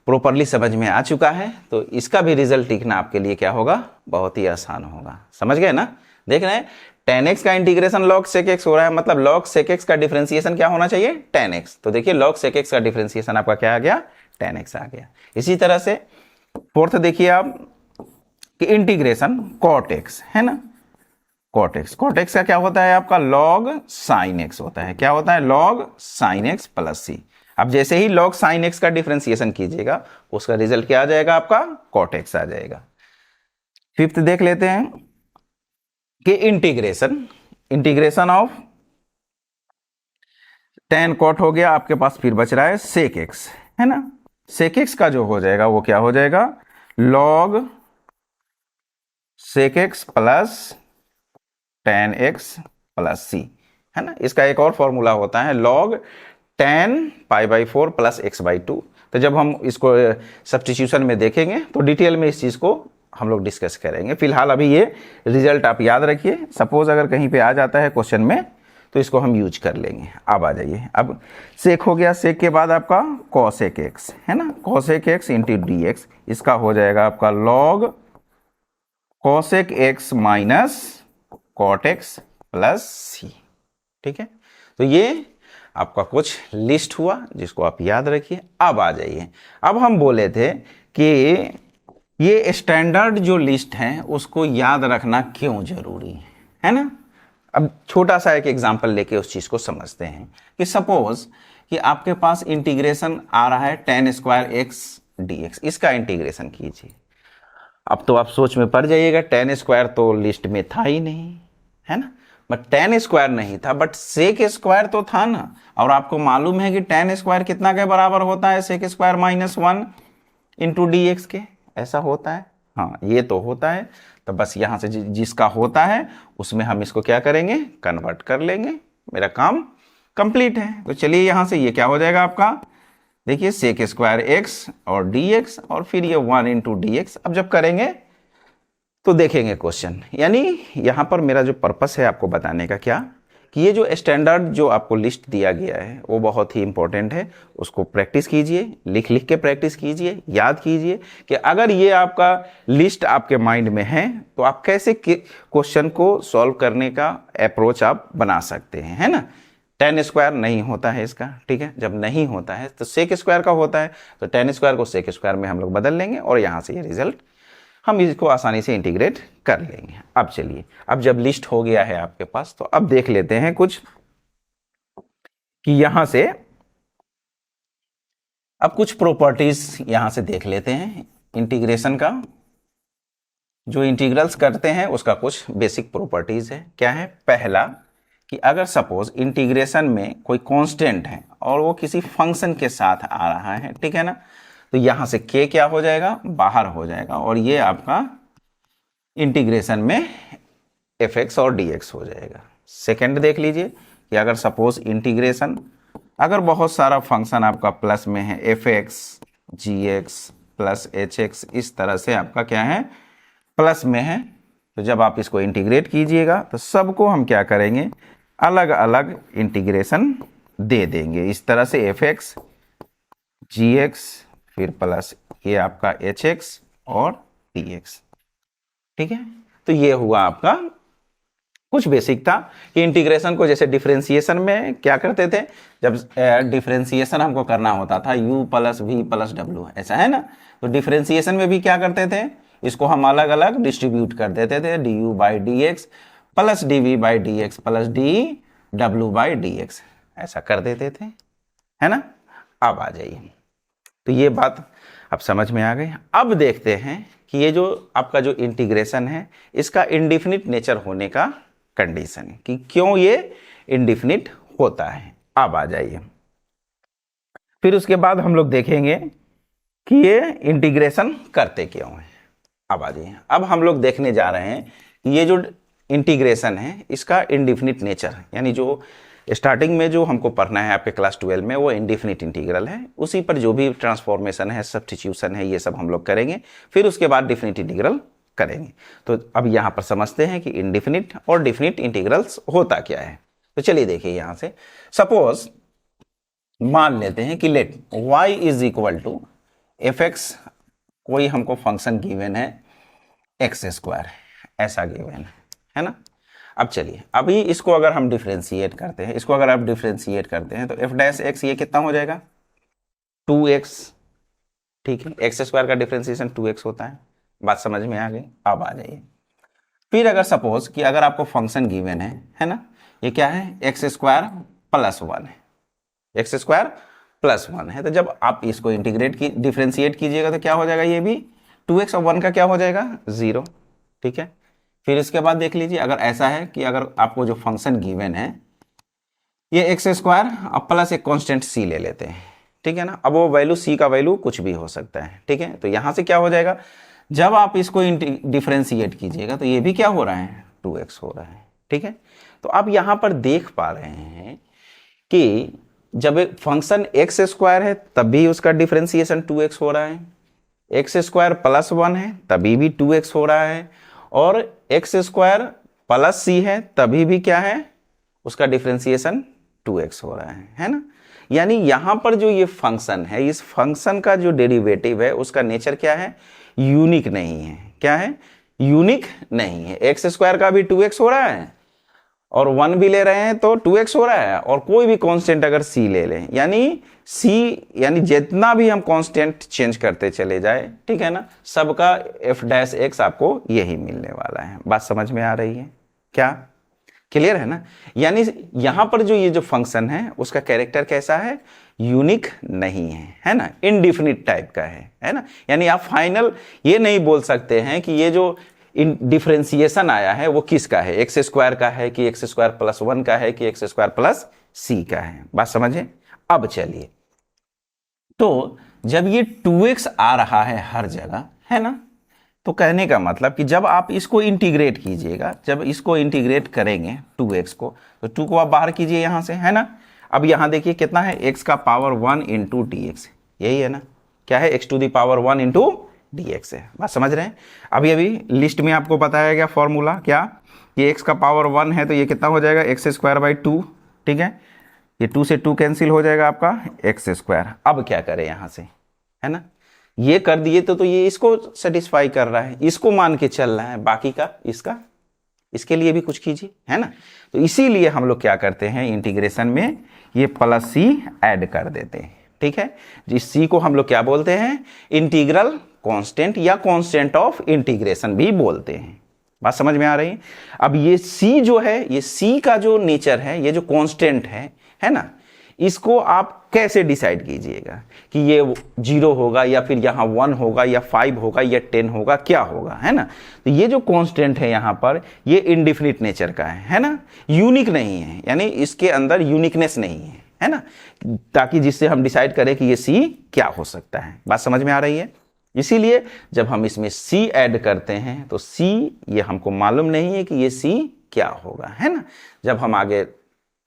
प्रॉपरली समझ में आ चुका है तो इसका भी रिजल्ट लिखना आपके लिए क्या होगा, बहुत ही आसान होगा। समझ गए ना, देख रहे हैं टेन एक्स का इंटीग्रेशन लॉग सेक एक्स हो रहा है, मतलब लॉग सेक एक्स का डिफरेंशिएशन क्या होना चाहिए टेन एक्स। तो देखिए लॉग सेक एक्स का डिफरेंशिएशन आपका क्या आ गया टेन एक्स आ गया। इसी तरह से फोर्थ देखिए आप कि इंटीग्रेशन कॉट एक्स, है ना, कॉट एक्स, कॉट एक्स का क्या होता है आपका लॉग साइन एक्स होता है, क्या होता है log sine x plus C. अब जैसे ही log sin x का डिफरेंशिएशन कीजिएगा उसका रिजल्ट क्या आ जाएगा आपका cot x आ जाएगा। फिफ्थ देख लेते हैं कि इंटीग्रेशन ऑफ tan cot हो गया, आपके पास फिर बच रहा है sec x, है ना। sec x का जो हो जाएगा वो क्या हो जाएगा log sec x plus tan x plus c, है ना। इसका एक और फॉर्मूला होता है log tan π/4 प्लस x/2। तो जब हम इसको सब्स्टिट्यूशन में देखेंगे तो डिटेल में इस चीज को हम लोग डिस्कस करेंगे। फिलहाल अभी ये रिजल्ट आप याद रखिए, सपोज अगर कहीं पे आ जाता है क्वेश्चन में तो इसको हम यूज कर लेंगे। अब आ जाइए, अब सेक हो गया, सेक के बाद आपका कॉसेक एक्स है ना, cosec X into D X, इसका हो जाएगा आपका log cosec X minus cot X plus सी। ठीक है, तो ये आपका कुछ लिस्ट हुआ जिसको आप याद रखिए। अब आ जाइए, अब हम बोले थे कि ये स्टैंडर्ड जो लिस्ट है उसको याद रखना क्यों जरूरी है ना। अब छोटा सा एक एग्जांपल लेके उस चीज को समझते हैं कि सपोज कि आपके पास इंटीग्रेशन आ रहा है tan square x D X, इसका इंटीग्रेशन कीजिए। अब तो आप सोच में पड़ जाइएगा, tan स्क्वायर तो लिस्ट में था ही नहीं है ना, बट tan स्क्वायर नहीं था, बट सेक स्क्वायर तो था ना। और आपको मालूम है कि tan स्क्वायर कितना के बराबर होता है, sec square minus 1 into D x के, ऐसा होता है। हाँ, ये तो होता है। तो बस यहां से जिसका होता है उसमें हम इसको क्या करेंगे, कन्वर्ट कर लेंगे, मेरा काम कंप्लीट है। तो चलिए यहां से ये क्या हो जाएगा आपका, देखिए सेक स्क्वायर एक्स और डी एक्स और फिर ये 1 इंटू डी एक्स। अब जब करेंगे तो देखेंगे क्वेश्चन, यानी यहां पर मेरा जो पर्पस है आपको बताने का क्या, कि ये जो स्टैंडर्ड जो आपको लिस्ट दिया गया है वो बहुत ही इंपॉर्टेंट है। उसको प्रैक्टिस कीजिए, लिख लिख के प्रैक्टिस कीजिए, याद कीजिए कि अगर ये आपका लिस्ट आपके माइंड में है तो आप कैसे क्वेश्चन को सॉल्व करने का अप्रोच आप बना सकते हैं, है ना। tan स्क्वायर नहीं होता है इसका, ठीक है, जब नहीं होता है तो सेक स्क्वायर का होता है, तो tan स्क्वायर को सेक स्क्वायर में हम लोग बदल लेंगे और यहां से ये रिजल्ट हम इसको आसानी से इंटीग्रेट कर लेंगे। अब चलिए, अब जब लिस्ट हो गया है आपके पास तो अब देख लेते हैं कुछ कि यहां से अब कुछ प्रॉपर्टीज यहां से देख लेते हैं इंटीग्रेशन का। जो इंटीग्रल्स करते हैं उसका कुछ बेसिक प्रॉपर्टीज है। क्या है, पहला कि अगर सपोज इंटीग्रेशन में कोई कांस्टेंट है और वो किसी फंक्शन के साथ आ रहा है, ठीक है ना, तो यहां से k क्या हो जाएगा, बाहर हो जाएगा और ये आपका इंटीग्रेशन में fx और dx हो जाएगा। सेकंड देख लीजिए कि अगर सपोज इंटीग्रेशन, अगर बहुत सारा फंक्शन आपका प्लस में है, fx gx प्लस hx, इस तरह से आपका क्या है, प्लस में है, तो जब आप इसको इंटीग्रेट कीजिएगा तो सबको हम क्या करेंगे, अलग अलग इंटीग्रेशन दे देंगे। इस तरह से fx gx फिर प्लस ये आपका hx और dx, ठीक है। तो ये हुआ आपका कुछ बेसिक था कि इंटीग्रेशन को जैसे डिफरेंशिएशन में क्या करते थे, जब डिफरेंशिएशन हमको करना होता था u plus v plus w, ऐसा है ना, तो डिफरेंशिएशन में भी क्या करते थे, इसको हम अलग अलग डिस्ट्रीब्यूट कर देते थे, du by D x plus dv by D x plus dw by D x, ऐसा कर देते थे, है ना। अब आ जाइए, तो ये बात अब समझ में आ गई। अब देखते हैं कि ये जो आपका जो इंटीग्रेशन है इसका इंडिफिनिट नेचर होने का कंडीशन है, कि क्यों ये इंडिफिनिट होता है। अब आ जाइए, फिर उसके बाद हम लोग देखेंगे कि ये इंटीग्रेशन करते क्यों है। अब आ जाइए, अब हम लोग देखने जा रहे हैं कि ये जो इंटीग्रेशन है इसका इंडिफिनिट नेचर, यानी जो स्टार्टिंग में जो हमको पढ़ना है आपके क्लास 12 में वो इंडिफिनिट इंटीग्रल है, उसी पर जो भी ट्रांसफॉर्मेशन है, सब्स्टिट्यूशन है, ये सब हम लोग करेंगे, फिर उसके बाद डिफिनिट इंटीग्रल करेंगे। तो अब यहाँ पर समझते हैं कि इंडिफिनिट और डिफिनिट इंटीग्रल्स होता क्या है। तो चलिए देखिए, यहाँ से सपोज मान लेते हैं कि let y is equal to fx, कोई हमको फंक्शन गिवन है एक्स स्क्वायर, ऐसा गिवन है ना। अब चलिए, अभी इसको अगर हम डिफरेंशिएट करते हैं, इसको अगर आप डिफरेंशिएट करते हैं तो f डैश एक्स ये कितना हो जाएगा, 2x, ठीक है, एक्स स्क्वायर का डिफरेंशिएशन 2x होता है, बात समझ में आ गई। अब आ जाइए, फिर अगर सपोज कि अगर आपको फंक्शन गिवन है ना, ये क्या है, एक्स स्क्वायर प्लस 1 है, एक्स स्क्वायर प्लस 1 है, तो जब आप इसको इंटीग्रेट की डिफरेंशिएट कीजिएगा तो क्या हो जाएगा, ये भी 2x और 1 का क्या हो जाएगा, 0, ठीक है। फिर इसके बाद देख लीजिए, अगर ऐसा है कि अगर आपको जो फंक्शन गिवन है ये एक्स स्क्वायर अब प्लस एक कांस्टेंट c ले लेते हैं, ठीक है ना, अब वो वैल्यू c का वैल्यू कुछ भी हो सकता है, ठीक है। तो यहां से क्या हो जाएगा, जब आप इसको डिफरेंशिएट कीजिएगा तो ये भी क्या हो रहा है, 2x हो रहा है, ठीक है। तो आप यहां पर देख पा रहे हैं कि जब एक फंक्शन एक्स स्क्वायर है तब भी उसका डिफरेंशिएशन 2x हो रहा है, एक्स स्क्वायर प्लस 1 है तभी भी 2x हो रहा है, और एक्स स्क्वायर प्लस c है तभी भी क्या है, उसका डिफरेंशिएशन 2x हो रहा है ना। यानी यहां पर जो ये फंक्शन है, इस फंक्शन का जो डेरिवेटिव है उसका नेचर क्या है, यूनिक नहीं है। क्या है, यूनिक नहीं है। एक्स स्क्वायर का भी 2x हो रहा है और 1 भी ले रहे हैं तो 2x हो रहा है, और कोई भी कांस्टेंट अगर c ले लें, यानी c, यानी जितना भी हम कांस्टेंट चेंज करते चले जाए, ठीक है ना, सबका f' आपको यही मिलने वाला है। बात समझ में आ रही है क्या, क्लियर है ना। यानी यहां पर जो ये जो फंक्शन है उसका कैरेक्टर कैसा है, यूनिक नहीं है ना, इनडिफिनिट टाइप का है ना। यानी आप फाइनल ये नहीं बोल सकते हैं कि ये जो डिफरेंशिएशन आया है वो किसका है, एक्स स्क्वायर का है कि एक्स स्क्वायर प्लस 1 का है कि एक्स स्क्वायर प्लस c का है। बात समझे। अब चलिए, तो जब ये 2x आ रहा है हर जगह, है ना, तो कहने का मतलब कि जब आप इसको इंटीग्रेट कीजिएगा, जब इसको इंटीग्रेट करेंगे 2x को, तो 2 को आप बाहर कीजिए यहां से, है ना। अब यहां देखिए कितना है, x का पावर 1 इंटू dx, यही है ना, क्या है, x to the power 1 into dx है। बात समझ रहे हैं। अभी अभी लिस्ट में आपको बताया गया फॉर्मूला क्या, ये x का पावर 1 है तो ये कितना हो जाएगा, एक्स स्क्वायर बाई 2, ठीक है, ये 2 से 2 कैंसिल हो जाएगा आपका एक्स स्क्वायर। अब क्या करें यहां से, है ना, ये कर दिए तो ये इसको सेटिस्फाई कर रहा है, इसको मान के चल रहा है, बाकी का इसका, इसके लिए भी कुछ कीजिए, है ना। तो इसीलिए हम लोग क्या करते हैं, इंटीग्रेशन में ये प्लस c ऐड कर देते हैं, ठीक है। जिस c को हम लोग क्या बोलते हैं, इंटीग्रल कांस्टेंट या कांस्टेंट ऑफ इंटीग्रेशन भी बोलते हैं। बात समझ में आ रही है। अब ये c जो है, ये c का जो नेचर है, ये जो कांस्टेंट है ना, इसको आप कैसे डिसाइड कीजिएगा कि ये 0 होगा या फिर यहाँ 1 होगा या 5 होगा या 10 होगा, क्या होगा, है ना। तो ये जो कांस्टेंट है यहाँ पर, ये इनडिफिनिट नेचर का है ना, यूनिक नहीं है, यानी इसके अंदर यूनिकनेस नहीं है ना, ताकि जिससे हम डिसाइड करें कि ये c क्या हो सकता है। बात समझ में आ रही है। इसीलिए जब हम इसमें c ऐड करते हैं तो c ये हमको मालूम नहीं है कि ये c क्या होगा, है ना। जब हम आगे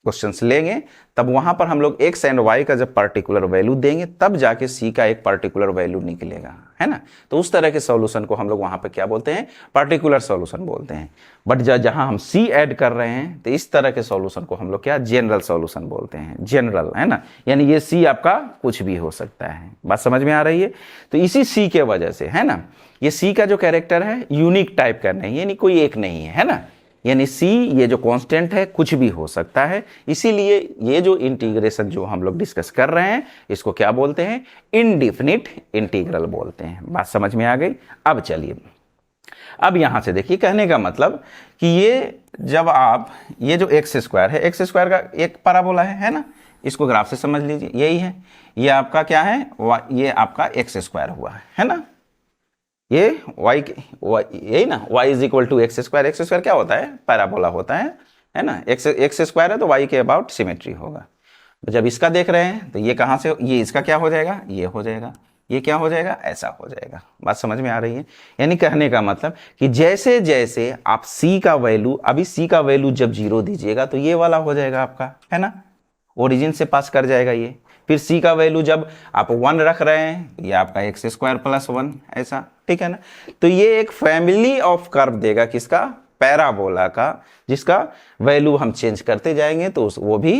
क्वेश्चंस लेंगे तब वहां पर हम लोग x एंड y का जब पर्टिकुलर वैल्यू देंगे तब जाके c का एक पर्टिकुलर वैल्यू निकलेगा, है ना। तो उस तरह के सॉल्यूशन को हम लोग वहां पर क्या बोलते हैं, पर्टिकुलर सॉल्यूशन बोलते हैं। बट जहां हम c ऐड कर रहे हैं तो इस तरह के सॉल्यूशन को हम लोग क्या, जनरल सॉल्यूशन बोलते हैं, जनरल, है ना। यानी ये c आपका कुछ भी हो सकता है। बात समझ में आ रही है। तो इसी c के वजह से, है ना, ये c का जो कैरेक्टर है यूनिक टाइप का नहीं है, यानी कोई एक नहीं है ना, यानी c ये जो कांस्टेंट है कुछ भी हो सकता है। इसीलिए ये जो इंटीग्रेशन जो हम लोग डिस्कस कर रहे हैं इसको क्या बोलते हैं, इनडिफिनिट इंटीग्रल बोलते हैं। बात समझ में आ गई। अब चलिए, अब यहां से देखिए, कहने का मतलब कि ये जब आप ये जो एक्स स्क्वायर है, एक्स स्क्वायर का एक पैराबोला है ना, इसको ग्राफ से समझ लीजिए, यही है, ये आपका क्या है, ये आपका एक्स स्क्वायर हुआ है ना, ये y यही ना, y is equal to x square. X square क्या होता है, पैराबोला होता है ना, एक्स स्क्वायर है तो y के अबाउट सिमेट्री होगा। तो जब इसका देख रहे हैं तो ये कहाँ से, ये इसका क्या हो जाएगा, ये हो जाएगा, ये क्या हो जाएगा, ऐसा हो जाएगा। बात समझ में आ रही है। यानी कहने का मतलब कि जैसे जैसे आप c का वैल्यू, अभी c का वैल्यू जब 0 दीजिएगा तो ये वाला हो जाएगा आपका, है ना, ओरिजिन से पास कर जाएगा ये। फिर c का वैल्यू जब आप 1 रख रहे हैं, ये आपका एक्स स्क्वायर प्लस 1, ऐसा, ठीक है ना। तो ये एक फैमिली ऑफ कर्व देगा, किसका, पैराबोला का, जिसका वैल्यू हम चेंज करते जाएंगे तो वो भी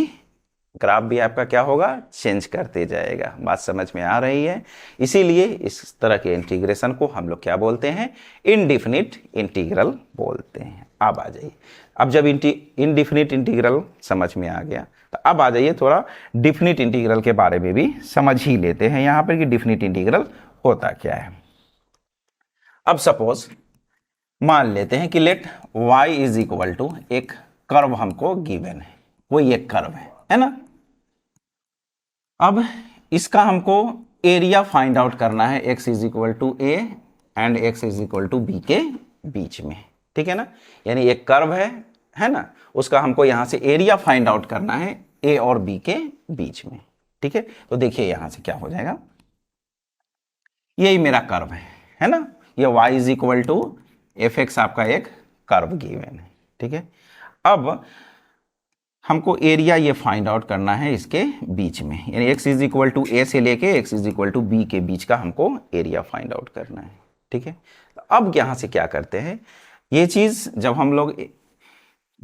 ग्राफ भी आपका क्या होगा, चेंज करते जाएगा। बात समझ में आ रही है। इसीलिए इस तरह के इंटीग्रेशन को हम लोग क्या बोलते हैं, इनडिफिनिट इंटीग्रल बोलते हैं। अब आ जाइए, अब जब इनडिफिनिट इंटीग्रल समझ में आ गया तो अब आ जाइए थोड़ा डिफिनिट इंटीग्रल के बारे में भी समझ ही लेते हैं यहां पर कि डिफिनिट इंटीग्रल होता क्या है। अब सपोज मान लेते हैं कि let y is equal to एक कर्व हमको गिवन है, कोई एक कर्व है ना। अब इसका हमको एरिया फाइंड आउट करना है, x is equal to a and x is equal to b के बीच में, ठीक है ना। यानी एक कर्व है ना, उसका हमको यहां से एरिया फाइंड आउट करना है a और b के बीच में, ठीक है। तो देखिए यहां से क्या हो जाएगा, यही मेरा कर्व है ना, ये y is equal to f x आपका एक कर्व गिवन है, ठीक है। अब हमको एरिया ये फाइंड आउट करना है इसके बीच में, यानी x is equal to a से लेके x is equal to b के बीच का हमको एरिया फाइंड आउट करना है, ठीक है। तो अब यहां से क्या करते हैं, ये चीज जब हम लोग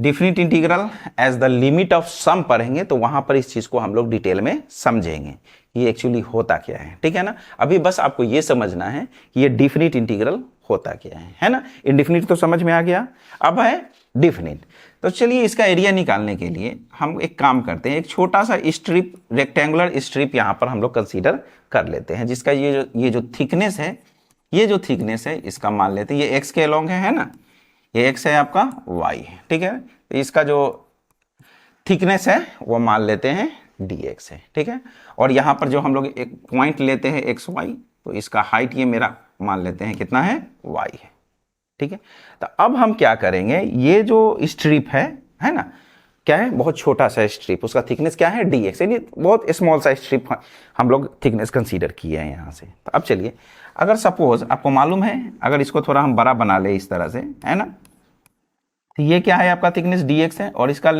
definite integral as the limit of sum पढ़ेंगे तो वहां पर इस चीज को हम लोग डिटेल में समझेंगे ये एक्चुअली होता क्या है, ठीक है ना। अभी बस आपको ये समझना है कि ये डिफिनिट इंटीग्रल होता क्या है ना। इनडिफिनिट तो समझ में आ गया, अब है डिफिनिट। तो चलिए इसका एरिया निकालने के लिए हम एक काम करते हैं, एक छोटा सा स्ट्रिप, रेक्टेंगुलर स्ट्रिप यहाँ पर हम लोग कंसीडर कर लेते हैं, जिसका ये जो थिकनेस है, ये जो थिकनेस है इसका मान लेते हैं ये एक्स के अलोंग है ना, ये एक्स है आपका वाई है, ठीक है। तो इसका जो थिकनेस है वो मान लेते हैं dx है, ठीक है। और यहाँ पर जो हम लोग एक पॉइंट लेते हैं एक्स वाई, तो इसका हाइट ये मेरा मान लेते हैं कितना है, y है, ठीक है। तो अब हम क्या करेंगे, ये जो स्ट्रिप है ना, क्या है, बहुत छोटा सा स्ट्रिप, उसका थिकनेस क्या है dx, यानी बहुत स्मॉल सा स्ट्रिप हम लोग थिकनेस कंसीडर किए हैं यहाँ से। तो अब चलिए, अगर सपोज आपको मालूम है, अगर इसको थोड़ा हम बड़ा बना ले इस तरह से, है ना, तो ये क्या है आपका थिकनेस dx है और इसका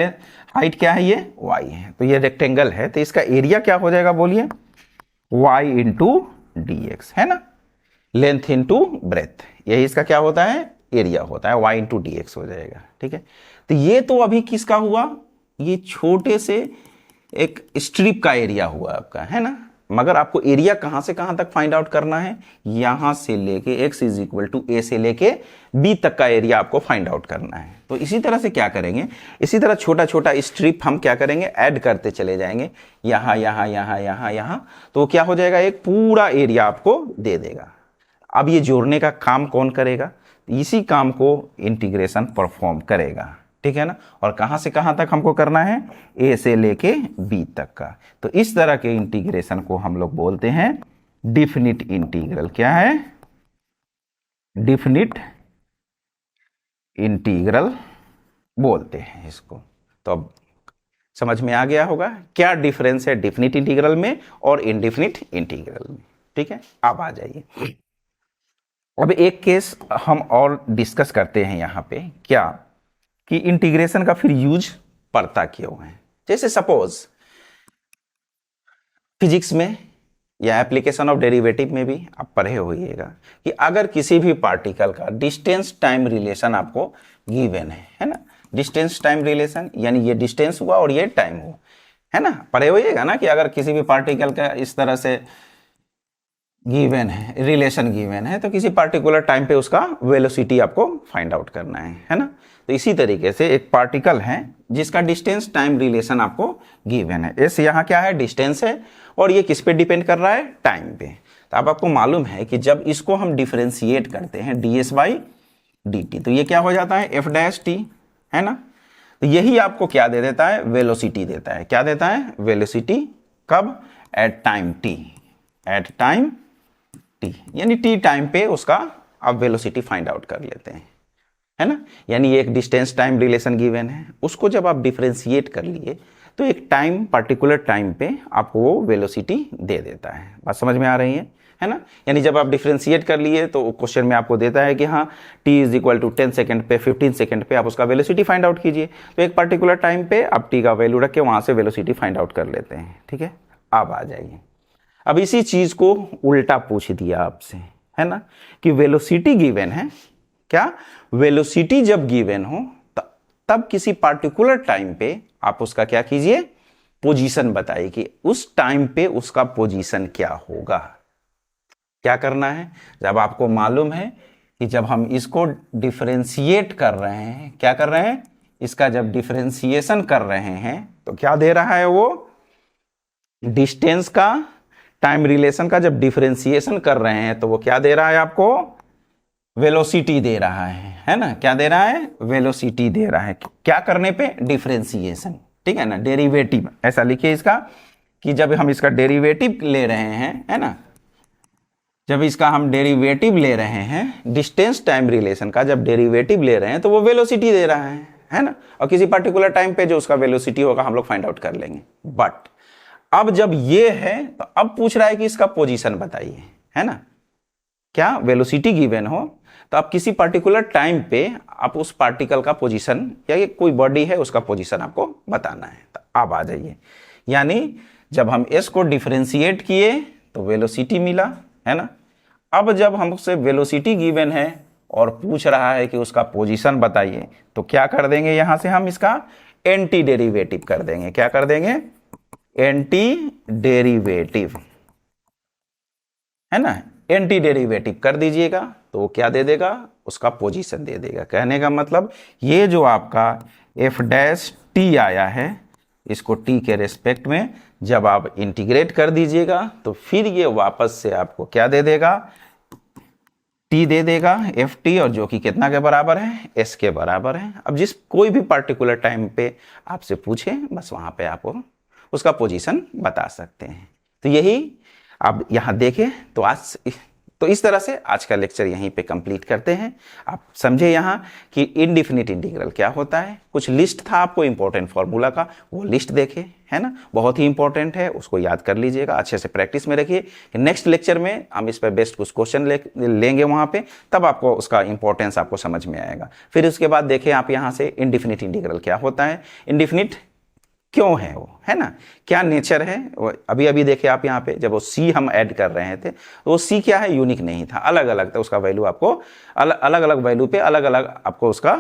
हाइट क्या है, ये y है। तो ये रेक्टेंगल है, तो इसका एरिया क्या हो जाएगा बोलिए, y इंटू dx, है ना, लेंथ इंटू ब्रेथ, यही इसका क्या होता है, एरिया होता है, y इंटू dx हो जाएगा, ठीक है। तो ये तो अभी किसका हुआ, ये छोटे से एक स्ट्रिप का एरिया हुआ आपका, है ना। मगर आपको एरिया कहां से कहां तक फाइंड आउट करना है, यहां से लेके x is equal to a से लेके b तक का एरिया आपको फाइंड आउट करना है। तो इसी तरह से क्या करेंगे, इसी तरह छोटा छोटा स्ट्रिप हम क्या करेंगे, ऐड करते चले जाएंगे, यहां यहां यहां यहां यहां, तो क्या हो जाएगा, एक पूरा एरिया आपको दे देगा। अब ये जोड़ने का काम कौन करेगा, इसी काम को इंटीग्रेशन परफॉर्म करेगा, ठीक है ना। और कहां से कहां तक हमको करना है, a से लेके b तक का। तो इस तरह के इंटीग्रेशन को हम लोग बोलते हैं डिफिनिट इंटीग्रल। क्या है, डिफिनिट इंटीग्रल बोलते हैं इसको। तो अब समझ में आ गया होगा क्या डिफरेंस है डिफिनिट इंटीग्रल में और इनडिफिनिट इंटीग्रल में, ठीक है। अब आ जाइए, अब एक केस हम और डिस्कस करते हैं यहाँ पे, क्या कि इंटीग्रेशन का फिर यूज पड़ता क्यों है। जैसे सपोज फिजिक्स में या एप्लीकेशन ऑफ डेरिवेटिव में भी आप पढ़े होइएगा कि अगर किसी भी पार्टिकल का डिस्टेंस टाइम रिलेशन आपको गिवन है ना, डिस्टेंस टाइम रिलेशन यानी ये डिस्टेंस हुआ और ये टाइम हुआ, है ना, पढ़े होइएगा ना कि अगर किसी भी पार्टिकल का इस तरह से गिवन है, रिलेशन गिवन है, तो किसी पार्टिकुलर टाइम पे उसका वेलोसिटी आपको फाइंड आउट करना है ना। तो इसी तरीके से एक पार्टिकल है जिसका डिस्टेंस टाइम रिलेशन आपको गिवन है, एस यहाँ क्या है, डिस्टेंस है, और ये किस पे डिपेंड कर रहा है, टाइम पे। तो अब आपको मालूम है कि जब इसको हम डिफरेंशिएट करते हैं ds बाई dt, तो ये क्या हो जाता है, f डैश t, है ना। तो यही आपको क्या दे देता है, वेलोसिटी देता है। क्या देता है, वेलोसिटी, कब, at time t, at time t, यानी t टाइम पे उसका आप वेलोसिटी फाइंड आउट कर लेते हैं, है ना। यानी एक डिस्टेंस टाइम रिलेशन गिवन है, उसको जब आप डिफरेंशिएट कर लिए तो एक टाइम, पर्टिकुलर टाइम पे आपको वो वेलोसिटी दे देता है। बात समझ में आ रही है ना। यानी जब आप डिफरेंशिएट कर लिए तो क्वेश्चन में आपको देता है कि हाँ t is equal to 10 second पे, 15 सेकंड पे आप उसका वेलोसिटी फाइंड आउट कीजिए। तो एक पर्टिकुलर टाइम पे आप t का वैल्यू रख के वहां से वेलोसिटी फाइंड आउट कर लेते हैं, ठीक है। अब आ जाइए, अब इसी चीज को उल्टा पूछ दिया आपसे, है ना, कि वेलोसिटी गिवन है, क्या, वेलोसिटी जब गिवन हो तब किसी पार्टिकुलर टाइम पे आप उसका क्या कीजिए, पोजीशन बताइए कि उस टाइम पे उसका पोजीशन क्या होगा। क्या करना है, जब आपको मालूम है कि जब हम इसको डिफरेंशिएट कर रहे हैं, क्या कर रहे हैं, इसका जब डिफरेंशिएशन कर रहे हैं तो क्या दे रहा है, वो डिस्टेंस का, टाइम रिलेशन का जब डिफरेंशिएशन कर रहे हैं तो वो क्या दे रहा है आपको, वेलोसिटी दे रहा है ना। क्या दे रहा है, वेलोसिटी दे रहा है। क्या करने पे, डिफरेंशिएशन, ठीक है ना, डेरिवेटिव ऐसा लिखिए इसका, कि जब हम इसका डेरिवेटिव ले रहे हैं, है ना, जब इसका हम डेरिवेटिव ले रहे हैं, डिस्टेंस टाइम रिलेशन का जब डेरिवेटिव ले रहे हैं तो वो वेलोसिटी दे रहा है ना। और किसी पर्टिकुलर टाइम पे जो उसका वेलोसिटी होगा हम लोग फाइंड आउट कर लेंगे। बट अब जब ये है तो अब पूछ रहा है कि इसका पोजीशन बताइए, है ना। क्या, वेलोसिटी गिवन हो तो आप किसी पर्टिकुलर टाइम पे आप उस पार्टिकल का पोजीशन, या ये कोई बॉडी है उसका पोजीशन आपको बताना है। तो अब आ जाइए, यानी जब हम s को डिफरेंशिएट किए तो वेलोसिटी मिला, है ना। अब जब हमसे वेलोसिटी गिवन है और पूछ रहा है कि उसका पोजीशन बताइए, तो क्या कर देंगे यहां से हम इसका एंटी डेरिवेटिव कर देंगे। क्या कर देंगे? एंटी डेरिवेटिव, है ना, एंटी डेरिवेटिव कर दीजिएगा तो वो क्या दे देगा? उसका पोजीशन दे देगा। कहने का मतलब ये जो आपका एफ डैश टी आया है, इसको टी के रेस्पेक्ट में जब आप इंटीग्रेट कर दीजिएगा तो फिर ये वापस से आपको क्या दे देगा? टी दे देगा एफ टी, और जो कि कितना के बराबर है? एस के बराबर है। अब जिस कोई भी पर्टिकुलर टाइम पे आपसे पूछे बस वहां पे आपको उसका पोजीशन बता सकते हैं। तो यही आप यहाँ देखें तो आज तो इस तरह से आज का लेक्चर यहीं पे कंप्लीट करते हैं। आप समझे यहाँ कि इनडिफिनिट इंटीग्रल क्या होता है। कुछ लिस्ट था आपको इंपॉर्टेंट फॉर्मूला का, वो लिस्ट देखे, है ना, बहुत ही इंपॉर्टेंट है, उसको याद कर लीजिएगा, अच्छे से प्रैक्टिस में रखिए। नेक्स्ट लेक्चर में हम इस पर बेस्ट कुछ क्वेश्चन लेंगे वहाँ पे, तब आपको उसका इंपॉर्टेंस आपको समझ में आएगा। फिर उसके बाद देखें आप यहाँ से इनडिफिनिट इंटीग्रल क्या होता है, इनडिफिनिट क्यों है वो, है ना, क्या नेचर है। अभी अभी देखे आप यहाँ पे जब वो सी हम ऐड कर रहे थे तो वो सी क्या है? यूनिक नहीं था, अलग अलग था, उसका वैल्यू आपको अलग अलग वैल्यू पे अलग अलग आपको उसका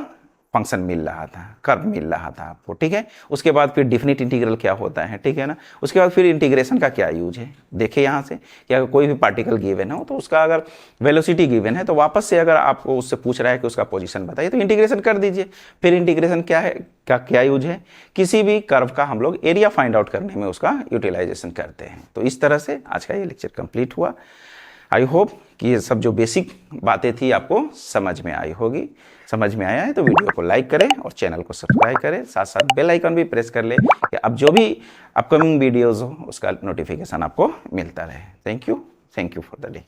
फंक्शन मिल रहा था, कर्व मिल रहा था आपको, ठीक है। उसके बाद फिर डिफिनिट इंटीग्रल क्या होता है, ठीक है ना। उसके बाद फिर इंटीग्रेशन का क्या यूज है, देखिए यहाँ से कि अगर कोई भी पार्टिकल गिवन हो तो उसका अगर वेलोसिटी गिवन है तो वापस से अगर आपको उससे पूछ रहा है कि उसका पोजीशन बताइए तो इंटीग्रेशन कर दीजिए। फिर इंटीग्रेशन क्या है, क्या यूज है? किसी भी कर्व का हम लोग एरिया फाइंड आउट करने में उसका यूटिलाइजेशन करते हैं। तो इस तरह से आज का ये लेक्चर कंप्लीट हुआ। आई होप कि ये सब जो बेसिक बातें थी आपको समझ में आई होगी। समझ में आया है तो वीडियो को लाइक करें और चैनल को सब्सक्राइब करें, साथ साथ बेल आइकन भी प्रेस कर ले कि अब जो भी अपकमिंग वीडियोज़ हो उसका नोटिफिकेशन आपको मिलता रहे। Thank you for the day.